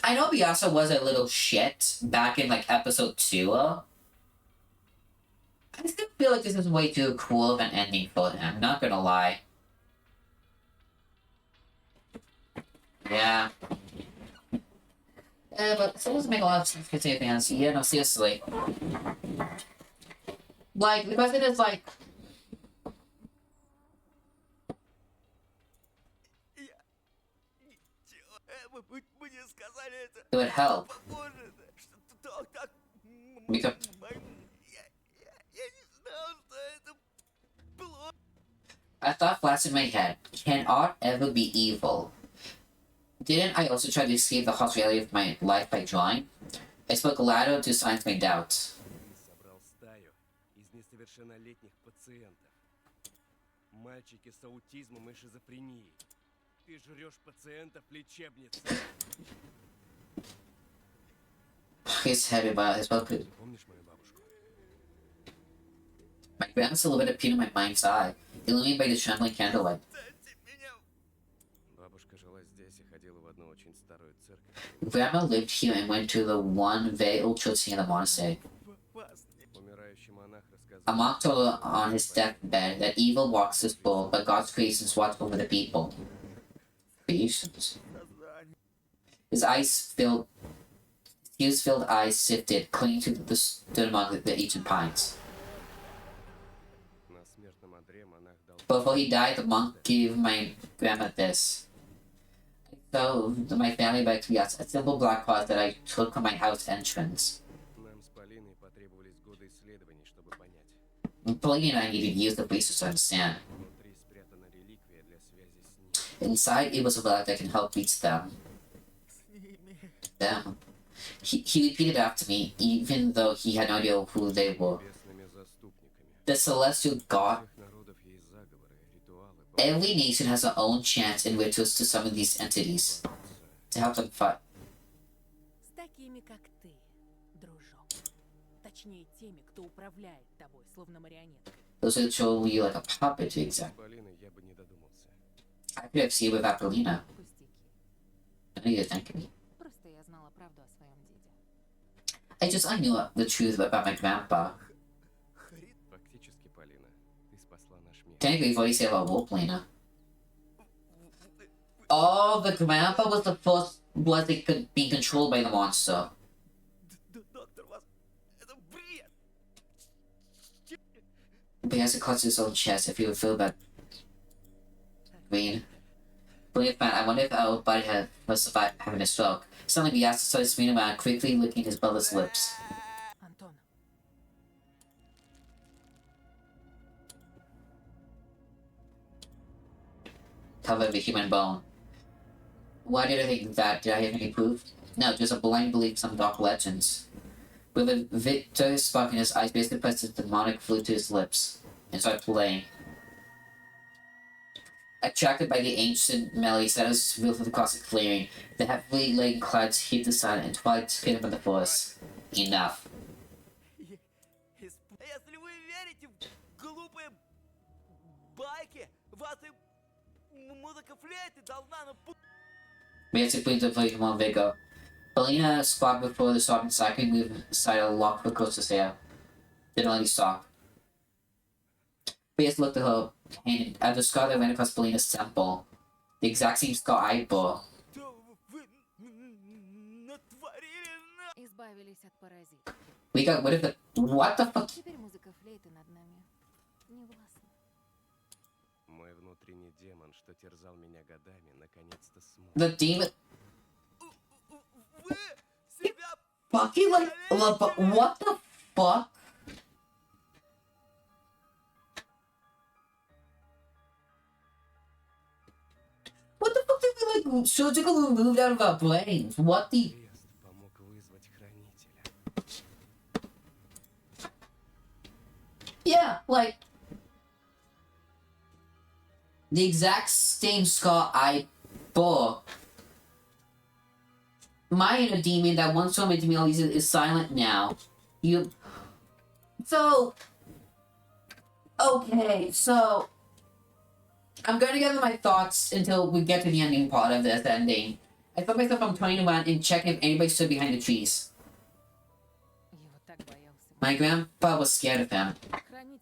[SPEAKER 1] I know Beyonce was a little shit back in, like, episode 2. I still feel like this is way too cool of an ending for him, not gonna lie. Yeah. But it doesn't make a lot of sense to say fans. Yeah, no, seriously. Like, the question is like,
[SPEAKER 6] Мне сказали это.
[SPEAKER 1] it would help.
[SPEAKER 6] Похоже, что так.
[SPEAKER 1] Because
[SPEAKER 6] Я не знал, что это плохо.
[SPEAKER 1] I thought flash in my head, can art ever be evil? Didn't I also try to escape the harsh reality of my life by drawing? I spoke louder to silence my doubts.
[SPEAKER 6] Ты собрал стаю из несовершеннолетних пациентов. Мальчики с аутизмом и шизофренией. Ты жрешь пациентов в лечебнице.
[SPEAKER 1] He's heavy about his book.
[SPEAKER 6] Помнишь мою бабушку?
[SPEAKER 1] My grandma silhouette appeared in my mind's eye, illuminated by the trembling candlelight.
[SPEAKER 6] Дайте меня. Бабушка жила здесь и ходила в одну очень старую церковь.
[SPEAKER 1] Grandma lived here and went to the one very old church in the monastery.
[SPEAKER 6] Умирающий монах рассказал.
[SPEAKER 1] A monk told her on his deathbed that evil walks this world, but God's creations watch over the people. Creations. His tears-filled eyes sifted, clinging to the stood among the ancient pines.
[SPEAKER 6] На смертном одре монах дал
[SPEAKER 1] Before he died, the monk gave my grandma this. So, my family back to us, a simple black cloth that I took from my house entrance.
[SPEAKER 6] Нам с Полиной потребовались годы исследований, чтобы понять.
[SPEAKER 1] Polly and I needed years of research to understand.
[SPEAKER 6] Внутри спрятана реликвия для связи с ним.
[SPEAKER 1] Inside, it was a relic that can help reach them. Them. He repeated after me, even though he had no idea who they were.
[SPEAKER 6] Небесными заступниками.
[SPEAKER 1] The celestial god.
[SPEAKER 6] У всех народов есть заговоры, ритуалы,
[SPEAKER 1] Every nation has their own chants and rituals to summon these entities, to help them fight.
[SPEAKER 7] С такими, как ты, дружок. Точнее, теми, кто управляет тобой, словно марионетка.
[SPEAKER 1] Those who control you like a puppet, to be exact.
[SPEAKER 6] Полины я бы не додумался.
[SPEAKER 1] I could have seen without Polina.
[SPEAKER 4] Пустяки.
[SPEAKER 1] I know you're thanking me.
[SPEAKER 4] Просто я знала правду о своем деде.
[SPEAKER 1] I knew the truth about my grandpa.
[SPEAKER 6] Фактически, Полина, ты спасла наш мир.
[SPEAKER 1] Technically, what do you say about Wolf, Polina? Oh, the grandpa was the first was being controlled by the monster.
[SPEAKER 6] Доктор, вас... Это бред!
[SPEAKER 1] But he has to clutch his own chest if he would feel that green. Brilliant fan, I wonder if our buddy was survived having a stroke. Suddenly he asked to start spinning around, quickly licking his brother's lips.
[SPEAKER 7] Антон,
[SPEAKER 1] Cover of a human bone. Why did I think that? Did I have any proof? No, just a blind belief in some dark legends. With a victorious spark in his eyes, basically pressed his demonic flute to his lips and started playing. Attracted by the ancient melody, Shadows revealed from across the clearing. The heavily laden clouds hid the sun, and twilight hid from the forest. Enough.
[SPEAKER 8] Если вы верите в глупые байки, вас и музыка флейты должна напугать.
[SPEAKER 1] We had to put the play more vigor. Belina squatted before the sobbing cycling moved aside a lock for Costa's hair. Didn't let me stop. Beatrice looked at her hand at the scar that ran across Belina's temple. The exact same scar I bore.
[SPEAKER 8] Что вы натворили на...
[SPEAKER 4] Избавились от паразитов.
[SPEAKER 1] We got rid of the. What the fuck?
[SPEAKER 4] Теперь музыка флейты над нами не властна.
[SPEAKER 6] Мой внутренний демон, что терзал меня годами, наконец-то смог.
[SPEAKER 1] The demon.
[SPEAKER 8] Вы себя...
[SPEAKER 1] Fucking like. What the fuck? What the fuck did we like surgically removed out of our brains? What the.
[SPEAKER 6] Крест помог вызвать хранителя.
[SPEAKER 1] Yeah, like. The exact same scar I bore. My inner demon that once told me to me is silent now. You. So. Okay, so. I'm going to gather my thoughts until we get to the ending part of this ending. I thought myself I'm turning around and checking if anybody stood behind the trees.
[SPEAKER 4] Я вот так боялся.
[SPEAKER 1] My grandpa was scared of him.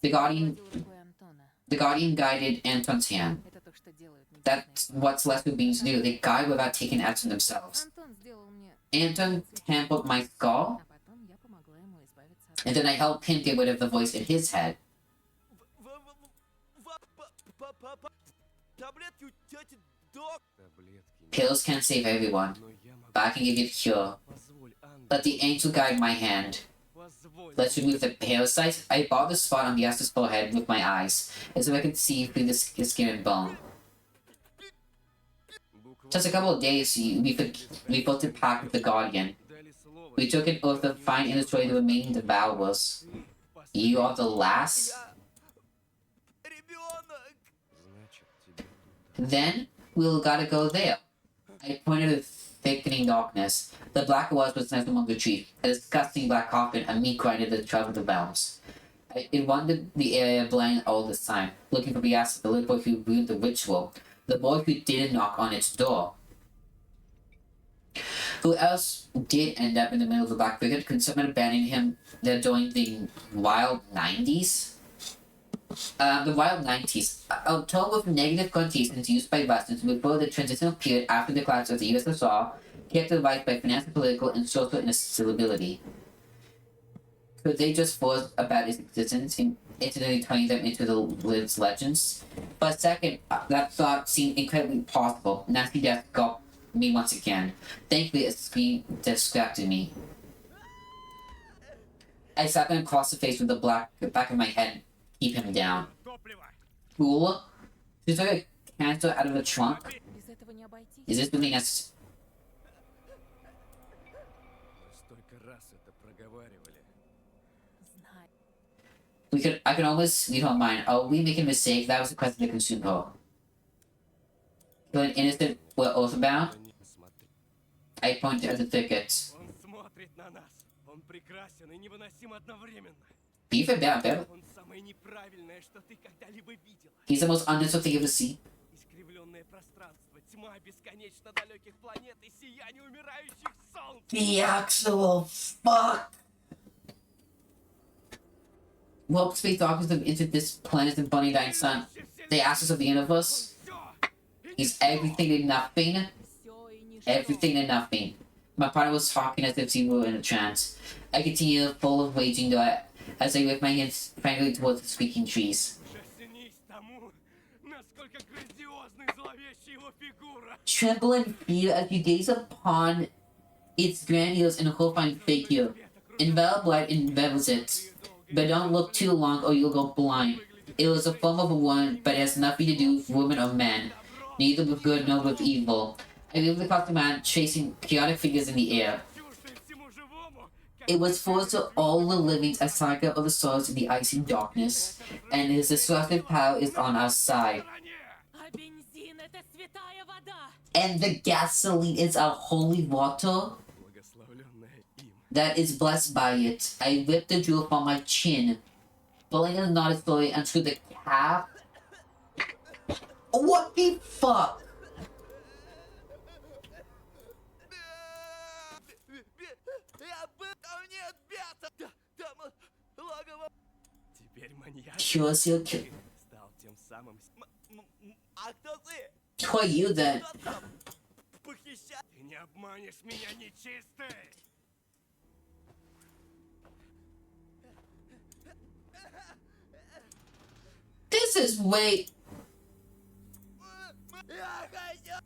[SPEAKER 1] The
[SPEAKER 4] Хранитель
[SPEAKER 1] Guardian-
[SPEAKER 4] руководил рукой Антона.
[SPEAKER 1] The guardian guided Anton's hand.
[SPEAKER 4] Это то, что делают
[SPEAKER 1] That's
[SPEAKER 4] небесные.
[SPEAKER 1] what's left of beings do. They guide without taking action themselves.
[SPEAKER 4] Антон сделал мне...
[SPEAKER 1] Anton tampered my skull,
[SPEAKER 4] А потом я помогла ему избавиться от...
[SPEAKER 1] and then I helped him get rid of the voice in his head.
[SPEAKER 8] Таблетки у тети док.
[SPEAKER 6] Таблетки.
[SPEAKER 1] Pills can't save everyone,
[SPEAKER 6] Но я могу.
[SPEAKER 1] but I can give you the cure.
[SPEAKER 6] Позволь, Ангел.
[SPEAKER 1] Let the angel guide my hand.
[SPEAKER 6] Позволь.
[SPEAKER 1] Let's remove the parasite. I bought the spot on the Astor's forehead with my eyes, as if I could see through the skin and bone. Just a couple of days, we both did pact with the Guardian.
[SPEAKER 6] Дали слово.
[SPEAKER 1] We took an oath to find and destroy the remaining devourers. You are the last?
[SPEAKER 8] Я ребенок.
[SPEAKER 6] Значит, тебе туда.
[SPEAKER 1] Then we'll gotta go there. I pointed to the thickening darkness. The black was nestled among the trees. A disgusting black coffin, a meat grinder that traveled the realms. It wandered the area blind all this time, looking for Bias, the little boy who ruined the ritual, the boy who didn't knock on its door. Who else did end up in the middle of the black cricket? Could someone abandon him there during the wild 90s? The wild 90s, a term with negative connotations used by Westerners before the transitional period after the collapse of the USSR, characterized by financial, political, and social instability. Could they just force about its existence, instantly turning them into the lived legends? But second, that thought seemed incredibly possible. Nasty death got me once again. Thankfully, a scream distracted me. I slapped him across the face with the back of my head. Keep him down.
[SPEAKER 6] Топливо.
[SPEAKER 1] Cool. She took a canister out of the trunk.
[SPEAKER 7] Без этого не обойтись.
[SPEAKER 1] Is this really necessary? I can almost leave her mind. Oh, we make a mistake. That was the question that consumed her. Killing innocent were oath-bound.
[SPEAKER 6] Смотри.
[SPEAKER 1] I pointed at the tickets.
[SPEAKER 6] Он смотрит на нас. Он прекрасен и невыносим одновременно.
[SPEAKER 1] Even down, Bev.
[SPEAKER 6] Он самое неправильное, что ты когда-либо видела.
[SPEAKER 1] He's the most unnatural thing you've ever seen.
[SPEAKER 6] Искривленное пространство, тьма бесконечно далеких планет и сияние умирающих солнц.
[SPEAKER 1] The actual fuck. Well, space dockers them into this planet and Bunny Dying Sun. The ashes of the universe. He's everything and nothing.
[SPEAKER 7] Все и ничто.
[SPEAKER 1] Everything and nothing. My partner was talking as if he were in a trance. I continued full of raging as I waved my hands frankly towards the speaking trees.
[SPEAKER 6] Ужаснись тому, насколько грандиозна и зловещая его фигура.
[SPEAKER 1] Tremble in fear as you gaze upon its grandiose and horrifying figure. Envelop light envelops it. But don't look too long or you'll go blind. It was a form of a woman, but it has nothing to do with women or men, neither with good nor with evil. I moved across the man, tracing chaotic figures in the air.
[SPEAKER 6] Чуждой всему живому,
[SPEAKER 1] It was forced to all the living a saga of the stars in the icy darkness, and his destructive power is on our side.
[SPEAKER 7] А бензин — это святая вода.
[SPEAKER 1] And the gasoline is our holy water
[SPEAKER 6] благословленная им.
[SPEAKER 1] that is blessed by it. I whipped the jewel from my chin, pulling the knotted slowly unto the cap. What the fuck?
[SPEAKER 8] Я был, там нет беса! Там логово...
[SPEAKER 6] Теперь маньяк
[SPEAKER 1] Curious, you ki-
[SPEAKER 6] стал тем самым...
[SPEAKER 8] А кто ты?
[SPEAKER 1] Who are you then?
[SPEAKER 8] Кто там? Похищать?
[SPEAKER 6] Ты не обманешь меня, нечистый!
[SPEAKER 1] This is way.
[SPEAKER 8] Я хочу...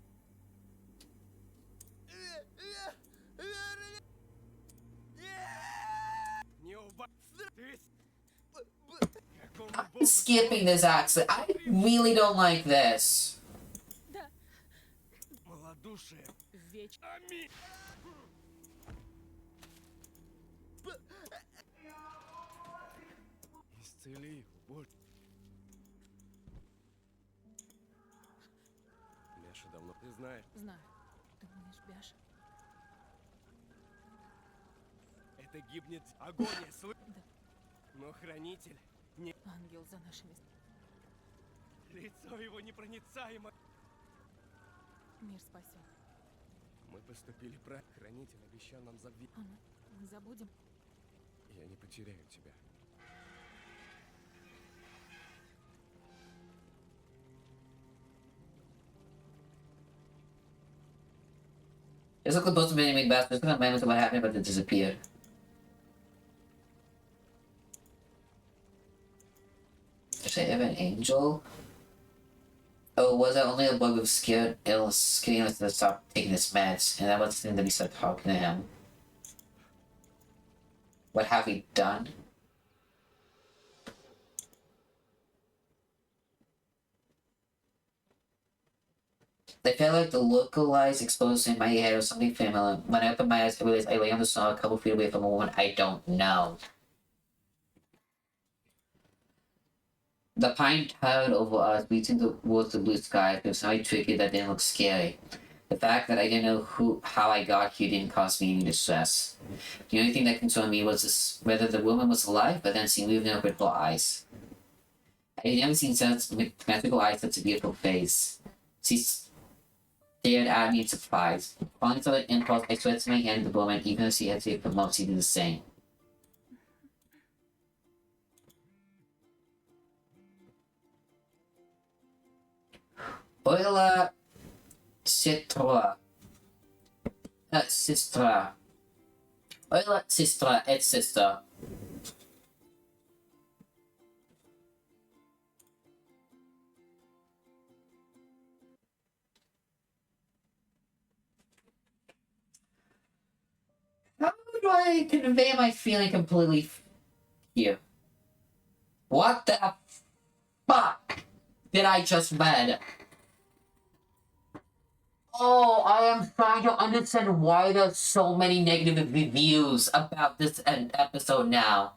[SPEAKER 6] Не уба... Ты... Какому
[SPEAKER 1] I'm
[SPEAKER 6] богу...
[SPEAKER 1] skipping this accent. I really don't like this.
[SPEAKER 7] Да,
[SPEAKER 6] Малодушие.
[SPEAKER 7] веч.
[SPEAKER 6] Аминь! Исцели его, Боже. Мяша давно... Ты знаешь,
[SPEAKER 7] Знаю. Думаешь, Бяша?
[SPEAKER 6] это гибнет агония, слышь?
[SPEAKER 7] Да.
[SPEAKER 6] Но хранитель... Не...
[SPEAKER 7] Ангел за нашими...
[SPEAKER 6] Лицо его непроницаемо.
[SPEAKER 7] Мир спасен.
[SPEAKER 6] Мы поступили правильно. Хранитель обещал нам забвить.
[SPEAKER 7] А мы забудем.
[SPEAKER 6] Я не потеряю тебя.
[SPEAKER 1] It's like supposed to be a big bastard. It's gonna blame us for what happened, but it disappeared. Say, I have an angel? Oh, was that only a bug of scared illness, getting us to stop taking his meds, and that was the thing that we started talking to him. What have we done? I felt like the localized explosion in my head was something familiar. When I opened my eyes, I realized I lay on the snow a couple feet away from a woman I don't know. The pine towered over us, reaching towards the blue sky. It was something tricky that didn't look scary. The fact that I didn't know how I got here didn't cause me any distress. The only thing that concerned me was whether the woman was alive, but then she moved in with her eyes. I had never seen such magical eyes, such a beautiful face. She stared at me in surprise. Falling to the impulse, I stretched my hand to the woman, even though she hesitated for months, she did the same. Hola, Citra. Sistra. Hola, Sistra, it's sister. How do I convey my feeling completely here? What the fuck did I just read? Oh, I am trying to understand why there's so many negative reviews about this episode now.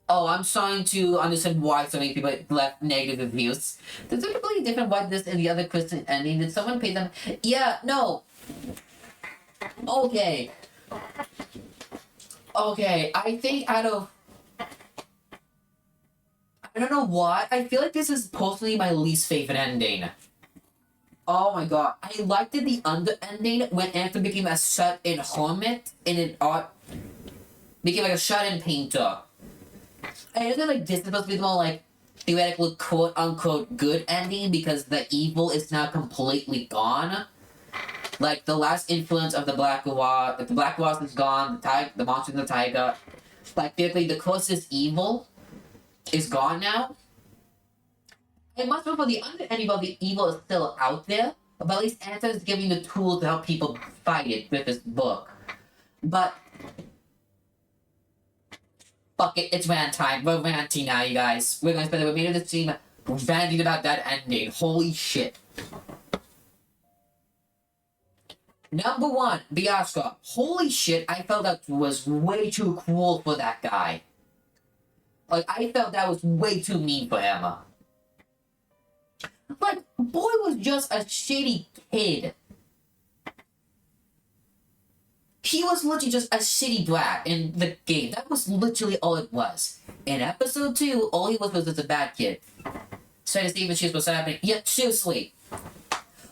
[SPEAKER 1] Oh, I'm starting to understand why so many people left negative reviews. There's a completely different why this and the other Christian ending. Did someone pay them? Yeah, no. Okay. Okay, I think out of... I don't know why. I feel like this is personally my least favorite ending. Oh my god. I liked it, the under ending when Anthony became a shut-in hermit and an art... became like a shut-in painter. I feel like this is supposed to be the more like theoretical quote-unquote good ending because the evil is now completely gone. Like, the last influence of the Black Wasp is gone, the monster in the taiga. Like, theoretically, the closest evil is gone now. And much more for the under ending, but the evil is still out there. But at least Anton is giving the tools to help people fight it with this book. But fuck it, it's rant time. We're ranting now, you guys. We're gonna spend the remainder of the stream ranting about that ending. Holy shit. Number 1, Biasca. Holy shit, I felt that was way too cruel for that guy. Like, I felt that was way too mean for him. Like, boy was just a shitty kid. He was literally just a shitty brat in the game. That was literally all it was. In episode 2, all he was just a bad kid. Trying to see if what's happening. Yeah, seriously.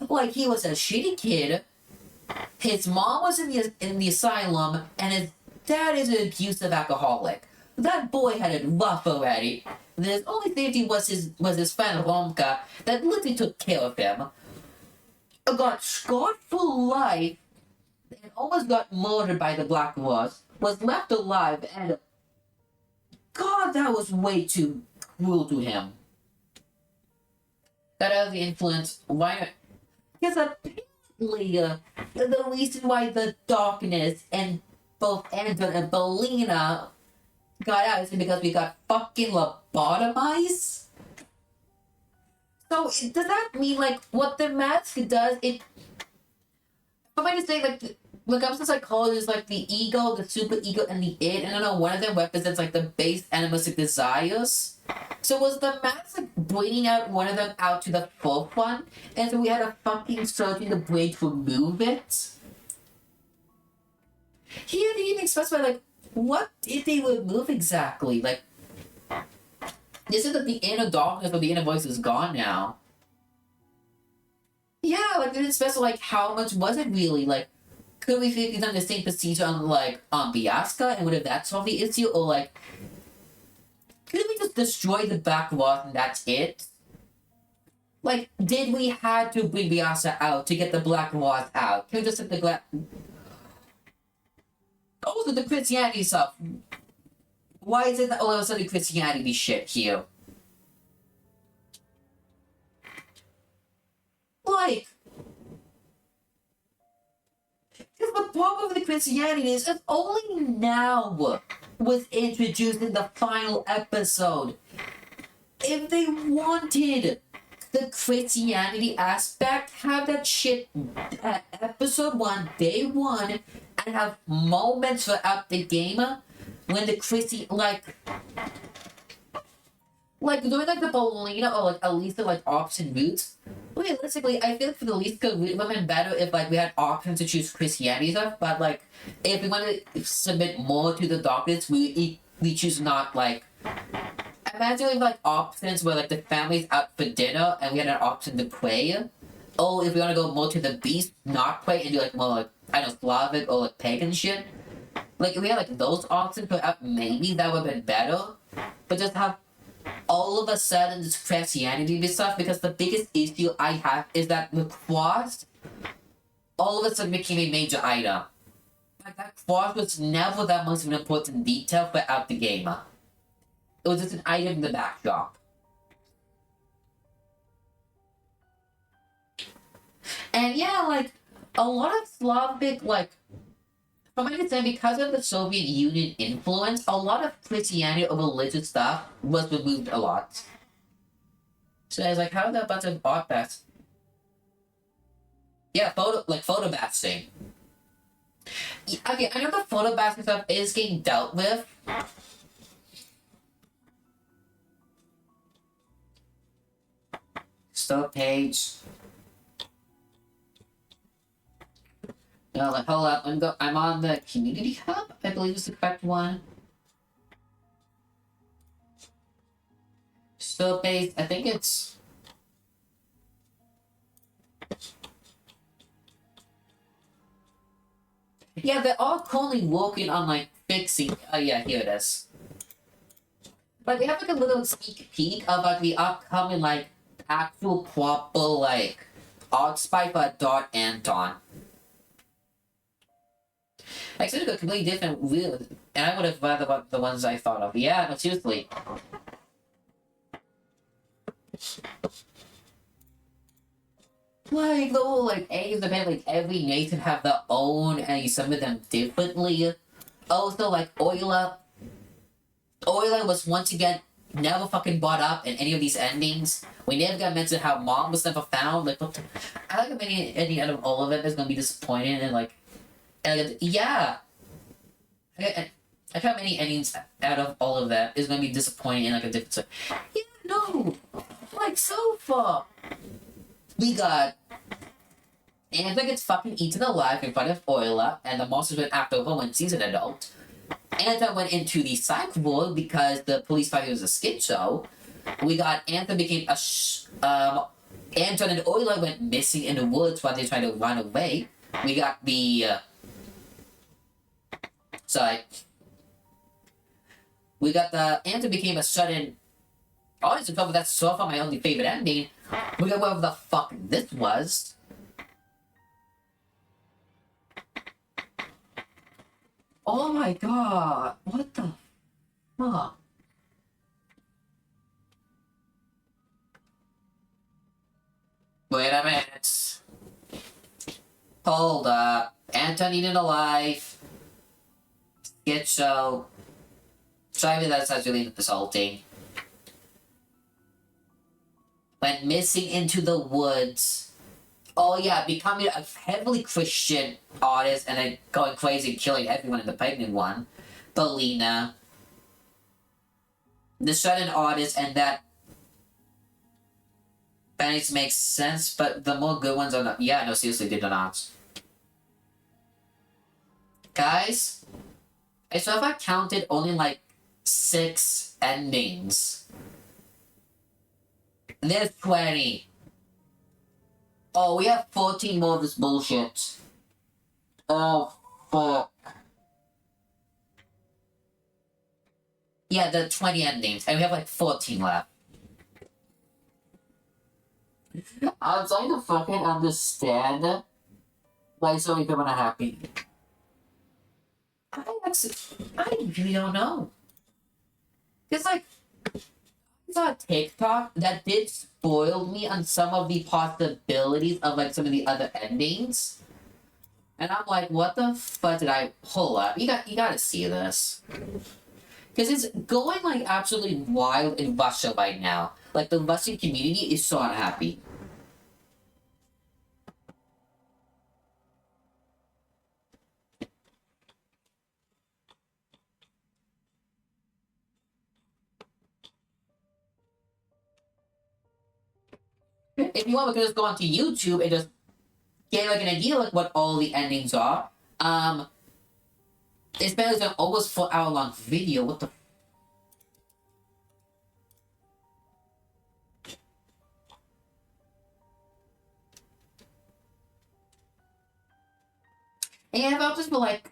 [SPEAKER 1] Like, he was a shitty kid. His mom was in the asylum, and his dad is an abusive alcoholic. That boy had it rough already. His only safety was his friend Romka that literally took care of him. Got scarred for life and almost got murdered by the Black Wasp. Was left alive, and God, that was way too cruel to him. That has the influence. Why? Because apparently, the reason why the darkness and both Anton and Belina got out is because we got fucking lobotomized. So does that mean like what the mask does? It. I'm going to say like when it comes to psychology, is like the ego, the super ego, and the id. And I don't know, one of them represents like the base animalistic desires. So was the mask like bringing out one of them out to the forefront, and so we had a fucking surgery in the brain to remove it? He didn't even specify like what did they remove exactly? Like, this is that the inner darkness or the inner voice is gone now. Yeah, like they didn't specify like how much was it really? Like, could we have done the same procedure on like on Biasca and would have that solved the issue, or like could we just destroy the Black Wasp and that's it? Like, did we have to bring Biasca out to get the Black Wasp out? Can we just hit the Also, the Christianity stuff. Why is it that all of a sudden Christianity shit here? Like, because the problem with the Christianity is it's only now was introduced in the final episode. If they wanted the Christianity aspect, have that shit at episode 1, day 1, and have moments throughout the game when the like doing like the Belina or like Elisa like option routes. Realistically, I feel like for the least good route, it would have been better if like we had options to choose Christianity stuff. But like, if we want to submit more to the darkness, we choose not like. Imagine if like options where like the family's out for dinner and we had an option to pray. Or if we want to go more to the beast, not pray and do like more like I don't know Slavic or like pagan shit. Like if we had like those options put out, maybe that would have been better. But just have all of a sudden this Christianity stuff, because the biggest issue I have is that the cross all of a sudden became a major item. Like that cross was never that much of an important detail throughout the game. It was just an item in the backdrop. And yeah, like a lot of Slavic like from my understanding, because of the Soviet Union influence, a lot of Christianity or religious stuff was removed a lot. So I was like, how is that a bunch of art bats? Yeah, photo basting. Okay, I know the photo basting stuff is getting dealt with. Store page. No, like, hold up. I'm on the community hub, I believe is the correct one. Store page, I think it's. Yeah, they're all currently working on like fixing. Oh yeah, here it is. But we have like a little sneak peek of like the upcoming like actual proper like art spy for Dart Anton. Like sort of a completely different real, and I would have rather got the ones I thought of. Yeah, no, seriously. Like the whole like A's about like every nation have their own and you submit them differently. Also like Euler was once again never fucking brought up in any of these endings. We never got mentioned how Mom was never found. Like what the, I like if any out of all of it is gonna be disappointing and like and yeah. I like how many endings out of all of that is gonna be disappointing in like a different yeah, no. Like so far. We got Anton gets fucking eaten alive in front of Euler, and the monsters went after her when she's an adult. Anton went into the psych ward because the police thought he was a schizo. We got Anton became a Anton and Euler went missing in the woods while they tried to run away. We got the we got the Anton became a sudden. Honestly, cover that's so far my only favorite ending. We got whatever the fuck this was. Oh my god, what the fuck? Wait a minute. Hold up. Anton eaten alive. Schizo. Sorry, that's really insulting. Went missing into the woods. Oh yeah, becoming a heavily Christian artist and then going crazy and killing everyone in the pregnant one. Belina. The sudden artist and that Benny's makes sense, but the more good ones are not. Yeah, no, seriously, they do not. Guys, I saw if I counted only like 6 endings. There's 20. Oh, we have 14 more of this bullshit. Oh, fuck. Yeah, there are 20 endings, and we have like 14 left. I'm trying to fucking understand why so many people are not happy. I really don't know. It's like, I saw a TikTok that did spoil me on some of the possibilities of like some of the other endings. And I'm like, what the fuck did I pull up? You gotta see this. Because it's going like absolutely wild in Russia right now. Like the Russian community is so unhappy. If you want, we can just go onto YouTube and just get like an idea like what all the endings are. It's been like an almost 4-hour long video. What the? And I'll just be like.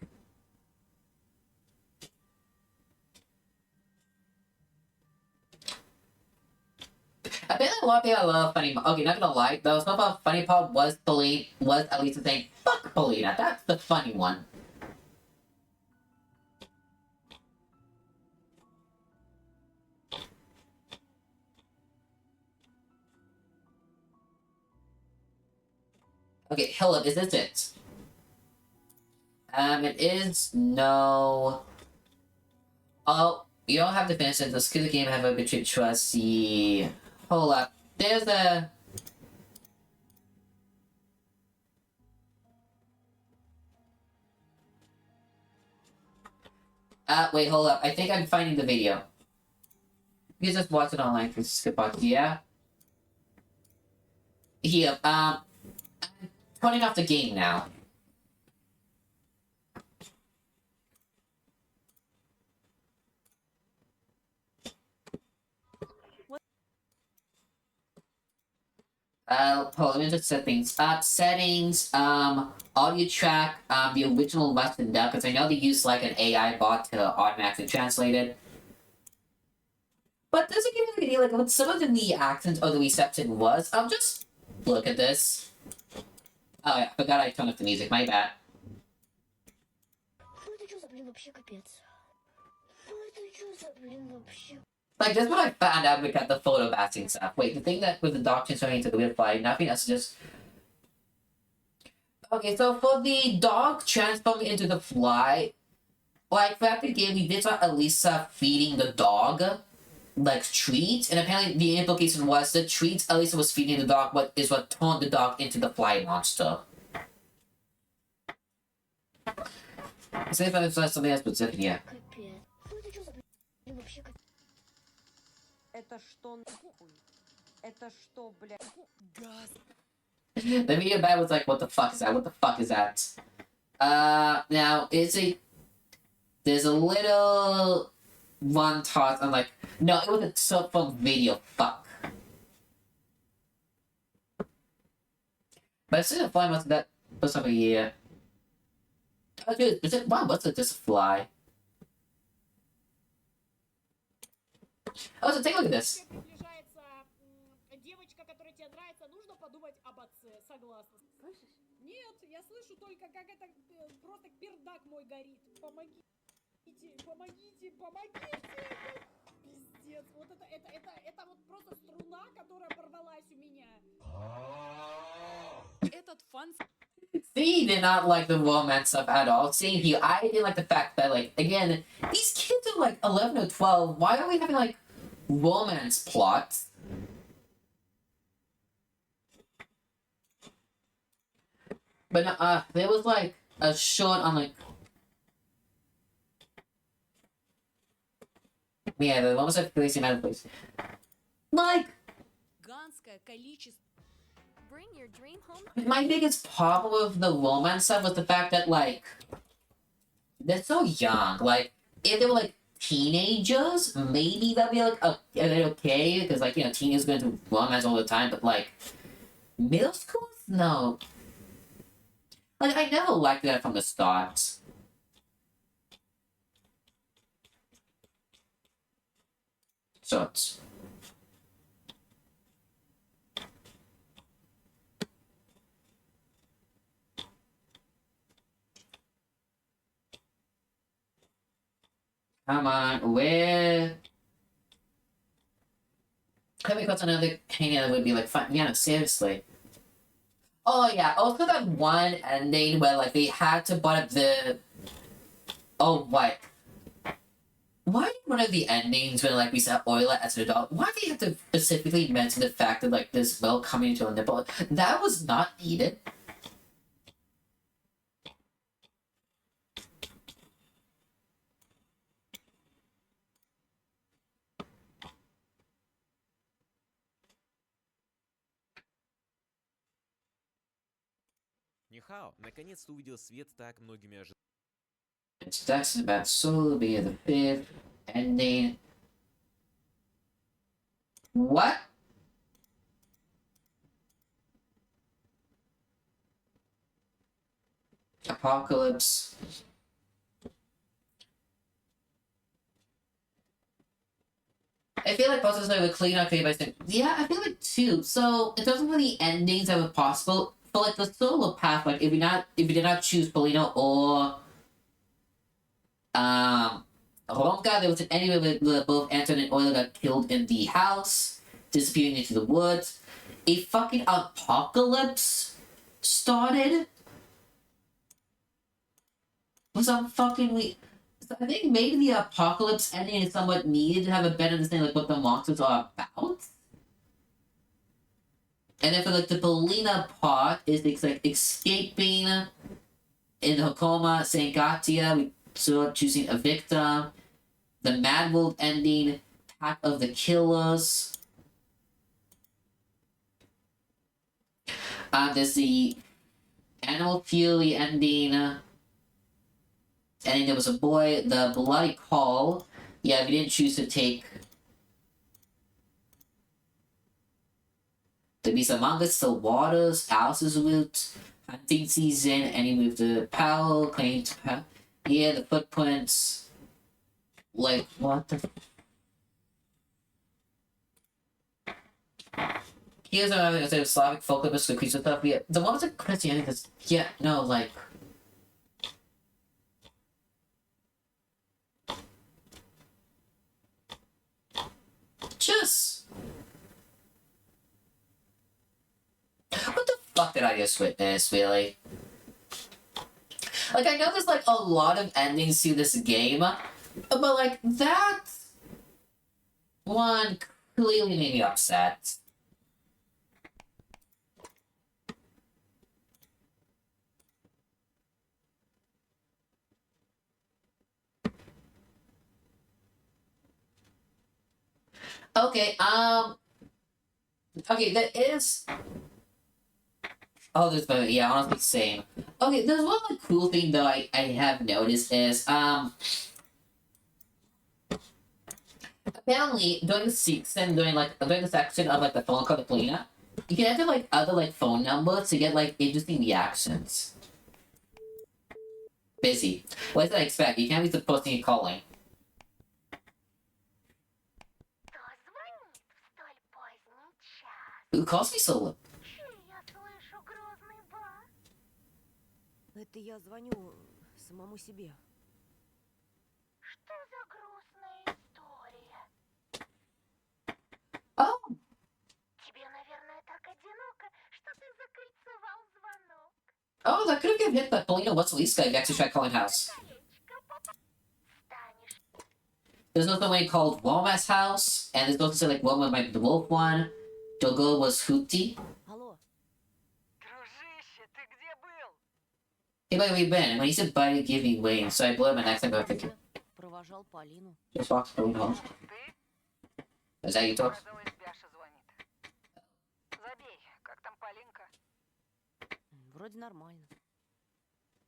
[SPEAKER 1] I bet a lot of people love Funny. Okay, not gonna lie, though, some of the funny part was at least saying, fuck Polina, that's the funny one. Okay, Helen, is this it? It is no. Oh, you don't have to finish it. Let's kill the game. Have a between trustee. Hold up. There's a. Wait, hold up. I think I'm finding the video. You can just watch it online. Skip on. Yeah. Here, I'm turning off the game now. Hold on, let me just set things up. Settings, audio track, the original lesson down, because I know they use like an AI bot to automatically translate it. But does it give you an idea, like, what some of the accent or the reception was? I'll just look at this. Oh, yeah, I forgot I turned off the music, my bad.
[SPEAKER 9] Ну это что за, блин, вообще капец? Ну это что за, блин, вообще?
[SPEAKER 1] Like, that's what I found out because the photo basking stuff. Wait, the thing that with the dog transforming into the weird fly, nothing else, just... Okay, so for the dog transforming into the fly, like, throughout the game, we did saw Elisa feeding the dog, like, treats, and apparently the implication was the treats Elisa was feeding the dog is what turned the dog into the fly monster. See if there's something else specific here.
[SPEAKER 9] Капец. Ну это что за, блин, вообще капец?
[SPEAKER 10] Это что нахуй? Это что, блядь?
[SPEAKER 8] Газ.
[SPEAKER 1] The video bad was like, what the fuck is that? What the fuck is that? Now, there's a little one thought, I'm like, no, it was a cell phone video, fuck. But it's still a fly monster that was over here. Oh, dude, is it, wow, what's it, just a fly? Oh, so take a look at this.
[SPEAKER 11] Приближается девочка, которая тебе нравится, нужно подумать об отце. Согласна. Слышишь? Нет, я слышу только, как это просто пердак мой горит. Помогите, помогите, помогите. Пиздец, вот это вот просто струна, которая порвалась у меня.
[SPEAKER 7] Этот фан
[SPEAKER 1] See, did not like the romance stuff at all. Same here. I didn't like the fact that, like, again, these kids are like 11 or 12. Why are we having, like, romance plots? But, there was, like, a short on, like... Yeah, the romance of place in other place. Like...
[SPEAKER 7] ганское количество.
[SPEAKER 5] Bring your dream home.
[SPEAKER 1] My biggest problem with the romance stuff was the fact that, like, they're so young. Like, if they were, like, teenagers, maybe that'd be, like, okay, because, like, you know, teenagers go into romance all the time, but, like, middle school? No. Like, I never liked that from the start. Shorts. Come on, where? Coming across another hanging that would be like fun. Yeah, seriously. Oh yeah, also that one ending where like they had to butt up the. Oh what? Why did one of the endings when like we saw Oila as an adult? Why did you have to specifically mention the fact that like this milk coming into a nipple? That was not needed.
[SPEAKER 12] Нихао, наконец-то увидел свет так многими ожидал.
[SPEAKER 1] That's about Solo being the fifth ending. What? Apocalypse. I feel like Boston's like a clean up by saying, yeah, I feel like too. So in terms of the endings that were possible, for like the solo path, like if we did not choose Polino or Ronka, there was an ending where both Anton and Oila got killed in the house, disappearing into the woods. A fucking apocalypse started. Was some fucking I think maybe the apocalypse ending is somewhat needed to have a better understanding like what the monsters are about. And then for like the Polina part is it's like escaping in Hokoma, Saint Gatia, we saw choosing a victim, the Mad World ending, Pack of the Killers. there's the Animal Fury ending. And then there was a boy, the Bloody Call. Yeah, we didn't choose to take the Beast Among Us, the Waters, Alice's Route, Hunting Season, and he moved the Powell, Claim to Power. Yeah, the Footprints. Like, what the. Here's another Slavic folklore, the creature stuff. Yeah, the one with the Christianity is. Yeah, no, like. Just. What the fuck did I just witness, really? Like, I know there's, like, a lot of endings to this game, but, like, that one clearly made me upset. Okay, okay, that is. Oh, there's yeah, honestly, same. Okay, there's one like, cool thing that I have noticed is, apparently, during the season, during the section of, like, the phone call to Polina, you can enter, like, other, like, phone numbers to get, like, interesting reactions. Busy. What did I expect? You can't be supposed to be calling. Who calls me so low?
[SPEAKER 10] Это я звоню самому себе.
[SPEAKER 9] Что за грустная история?
[SPEAKER 1] Oh.
[SPEAKER 9] Тебе, наверное, так одиноко, что ты закольцевал звонок.
[SPEAKER 1] Oh, that could have hit, but Polina, what's the least guy? You actually tried calling house. There's another way called Woma's house, and there's also like one with like the wolf one. Dogo was Hooty.
[SPEAKER 10] Алло.
[SPEAKER 1] Hey, where have you been? When he said bye to give me wings, so I blew him and next time I think
[SPEAKER 10] Провожал Полину.
[SPEAKER 1] just walked going home. Is that you talk?
[SPEAKER 10] Забей, как там Полинка? Вроде нормально.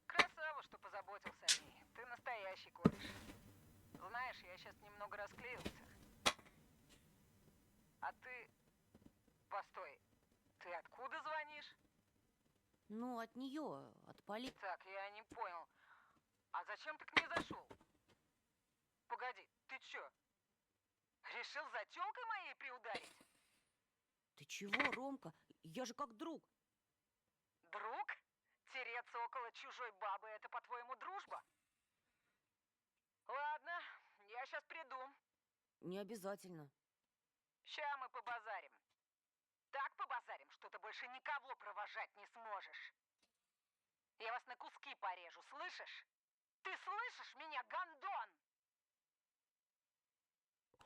[SPEAKER 13] Красава, что позаботился о ней. Ты настоящий кореш. Знаешь, я сейчас немного расклеился. А ты... Постой, ты откуда звонишь?
[SPEAKER 10] Ну, от нее, от Полины.
[SPEAKER 13] Так, я не понял. А зачем ты к ней зашел? Погоди, ты чё? Решил за тёлкой моей приударить?
[SPEAKER 10] Ты чего, Ромка? Я же как друг.
[SPEAKER 13] Друг? Тереться около чужой бабы — это, по-твоему, дружба? Ладно, я сейчас приду.
[SPEAKER 10] Не обязательно.
[SPEAKER 13] Ща мы побазарим. Так побазарим, что ты больше никого провожать не сможешь. Я вас на куски порежу, слышишь? Ты слышишь меня, гондон?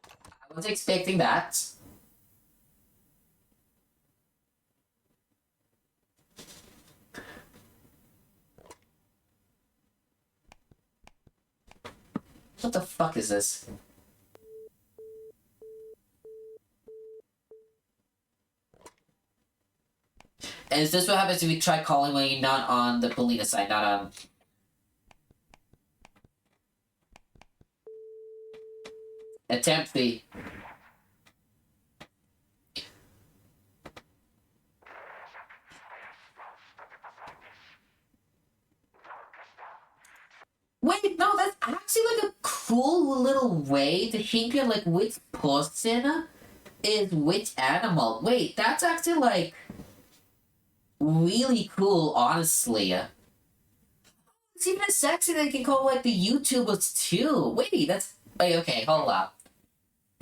[SPEAKER 1] I was expecting that. What the fuck is this? And is this what happens if you try calling when you're not on the Polina side, not on... Attempt the... Wait, no, that's actually like a cool little way to think of like which person is which animal. Wait, that's actually like really cool, honestly. It's even sexy that you can call like the YouTubers too. Wait, that's wait, okay, hold up.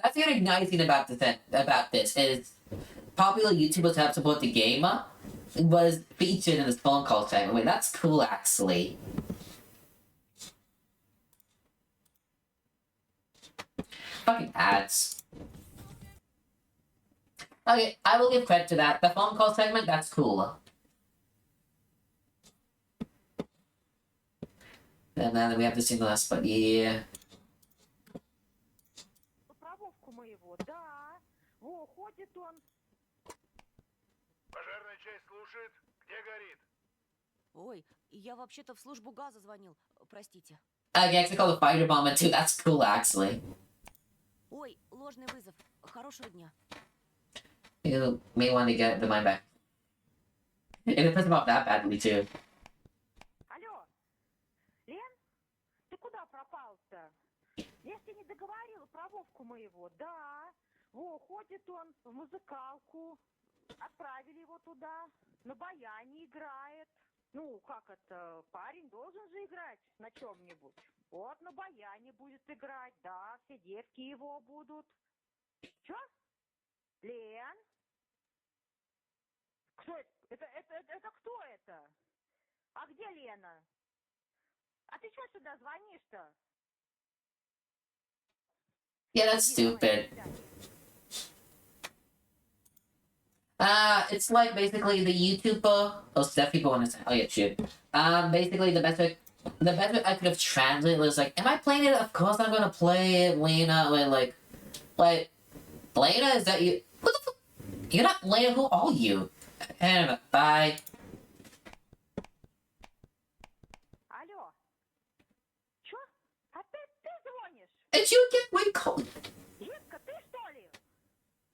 [SPEAKER 1] That's the nice thing about about this is popular YouTubers have support the game was featured in this phone call segment. Wait, that's cool actually. Fucking ads. Okay, I will give credit to that. The phone call segment, that's cool. And then we have to sing the last, but yeah.
[SPEAKER 10] Поправку моего, да. Во, ходит он.
[SPEAKER 2] Пожарная часть
[SPEAKER 6] слушает. Где горит?
[SPEAKER 10] Ой, я вообще-то в службу газа звонил. Простите.
[SPEAKER 1] I actually call the fire department too. That's cool, actually.
[SPEAKER 10] Ой, ложный вызов. Хорошего дня.
[SPEAKER 1] You may want to get the mine back. If it pisses him off that badly too.
[SPEAKER 3] Алло, Лен, ты куда пропал-то? Я ж тебе не договорила про Вовку моего. Да, во, ходит он в музыкалку. Отправили его туда, на баяне играет. Ну, как это, парень должен же играть на чем-нибудь. Вот на баяне будет играть, да, все девки его будут. Чё? Лен? Кто это? Это кто это? А где Лена? А ты чё сюда звонишь-то?
[SPEAKER 1] Yeah, that's stupid. It's like basically the YouTuber. Oh, Steph, people want to say. Oh yeah, shoot. Basically the best way I could have translated was like, am I playing it? Of course I'm gonna play it, Lena. Like, Lena, is that you? What the fuck? You're not Lena. Who are you? And bye.
[SPEAKER 3] Алло. Чё? Опять ты звонишь?
[SPEAKER 1] Did you get my call?
[SPEAKER 3] Детка, ты что ли?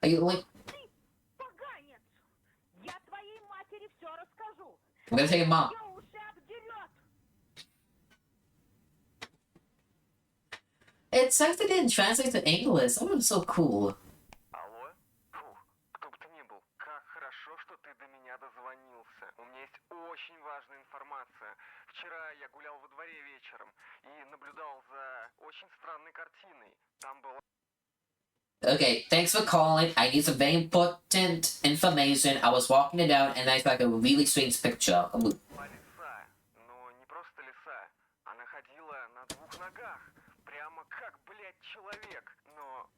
[SPEAKER 1] Are you like?
[SPEAKER 3] Ты поганец! Я твоей матери все расскажу.
[SPEAKER 1] I'm gonna tell your mom.
[SPEAKER 3] Её уши обдерет.
[SPEAKER 1] It sucks they didn't translate to English. That was so cool.
[SPEAKER 6] Алло? Фу, кто бы ты ни был, как хорошо, что ты до меня дозвонился. У меня есть очень важная информация. Вчера я гулял во дворе вечером и наблюдал за очень странной картиной. Там была...
[SPEAKER 1] Okay, thanks for calling. I need some very important information. I was walking it down and I saw like a really strange picture.
[SPEAKER 6] Лиса, но не просто лиса. Она ходила на двух ногах, прямо как, блядь, человек. Но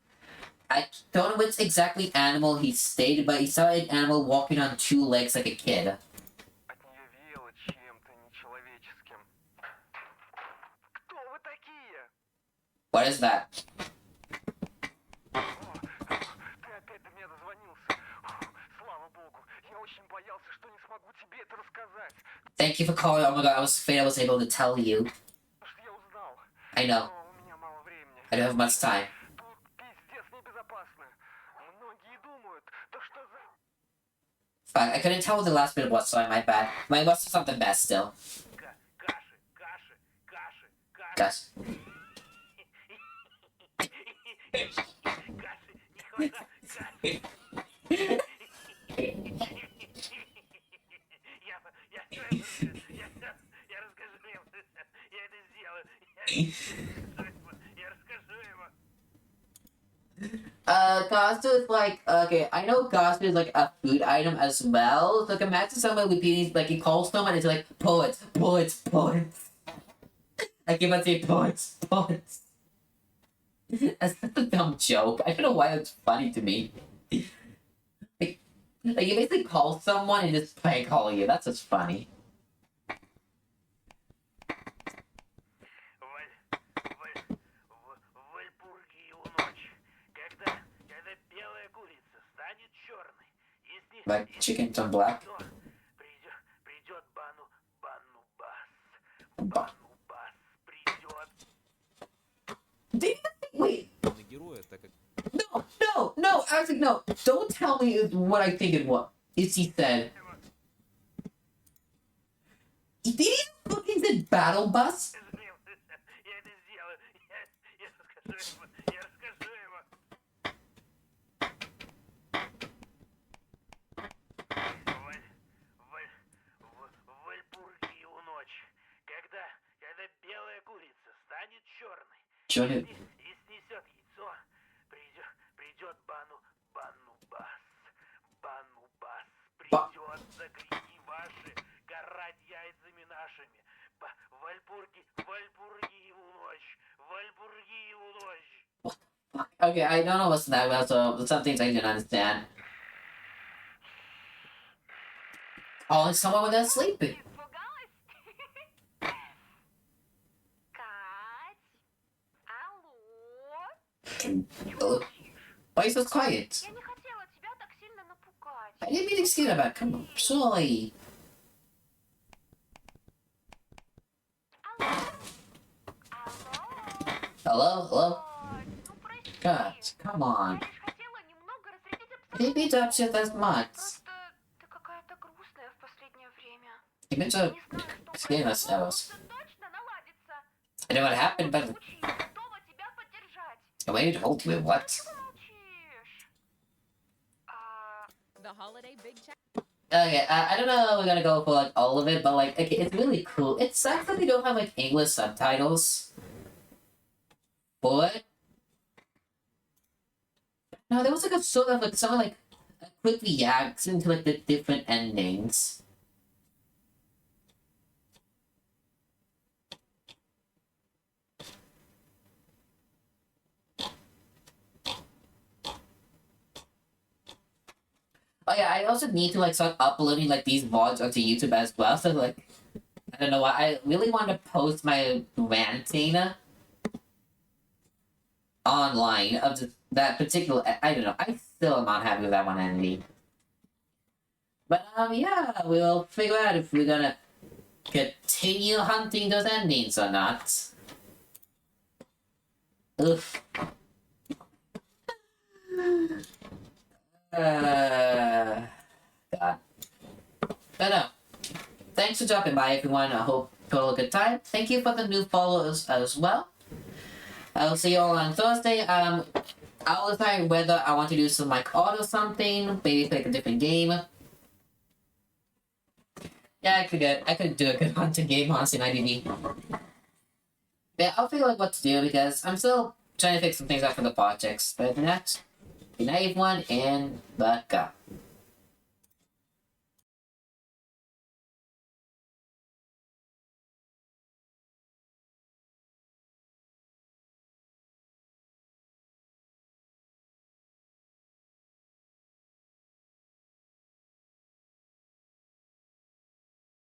[SPEAKER 1] I don't know which exactly animal he stated, but he saw an animal walking on two legs like a kid.
[SPEAKER 6] от нее веяло чем-то нечеловеческим. Кто вы такие?
[SPEAKER 1] What is that?
[SPEAKER 6] Ты опять до меня дозвонился. Слава богу, я очень боялся, что не смогу тебе это рассказать.
[SPEAKER 1] Thank you for calling. Oh my god, I was afraid I was able to tell you.
[SPEAKER 6] Потому что я узнал.
[SPEAKER 1] I know.
[SPEAKER 6] Но у меня мало времени.
[SPEAKER 1] I don't have much time.
[SPEAKER 6] Тут пиздец небезопасно. Многие думают, да что за...
[SPEAKER 1] Fuck, I couldn't tell what the last bit was, so my bad. My was something best still. Gosh. Gastu is like, okay, I know Gastu is like a food item as well. So like imagine someone repeating, like he calls someone and it's like, poets, poets, poets. I keep on saying poets, poets. That's such a dumb joke. I don't know why it's funny to me. Like you basically call someone and just prank call you. That's just funny. Like chicken on black. Wait. No, actually no. Don't tell me what I think it was. It's he said. Did he fucking said battle bus? Johnny. Okay, I don't know what's that about, so some things I didn't understand. Calling someone when they're sleeping. Why are you so quiet? didn't mean to scared about. Come on, sorry. Hello, hello. God, come on. I didn't mean to upset that much. You meant to scare ourselves. I know what happened, but I waited to hold you. What?
[SPEAKER 7] The holiday big check.
[SPEAKER 1] Okay, I don't know if we're gonna go for like all of it, but like, okay, it's really cool. It sucks that they don't have like English subtitles for it. No, there was like a sort of like someone like a quick reaction to like the different endings. Oh yeah, I also need to like start uploading like these VODs onto YouTube as well. So like, I don't know why I really want to post my ranting online of that particular. I don't know. I still am not happy with that one ending. But yeah, we'll figure out if we're gonna continue hunting those endings or not. Oof. God. But no. Thanks for dropping by, everyone. I hope you had a good time. Thank you for the new followers as well. I'll see you all on Thursday. I'll decide whether I want to do some like art or something. Maybe play like a different game. Yeah, I could do a good hunting game, honestly, in IDV. Yeah, I'll figure out what to do because I'm still trying to fix some things out for the projects. But other than that, good night everyone, and back up.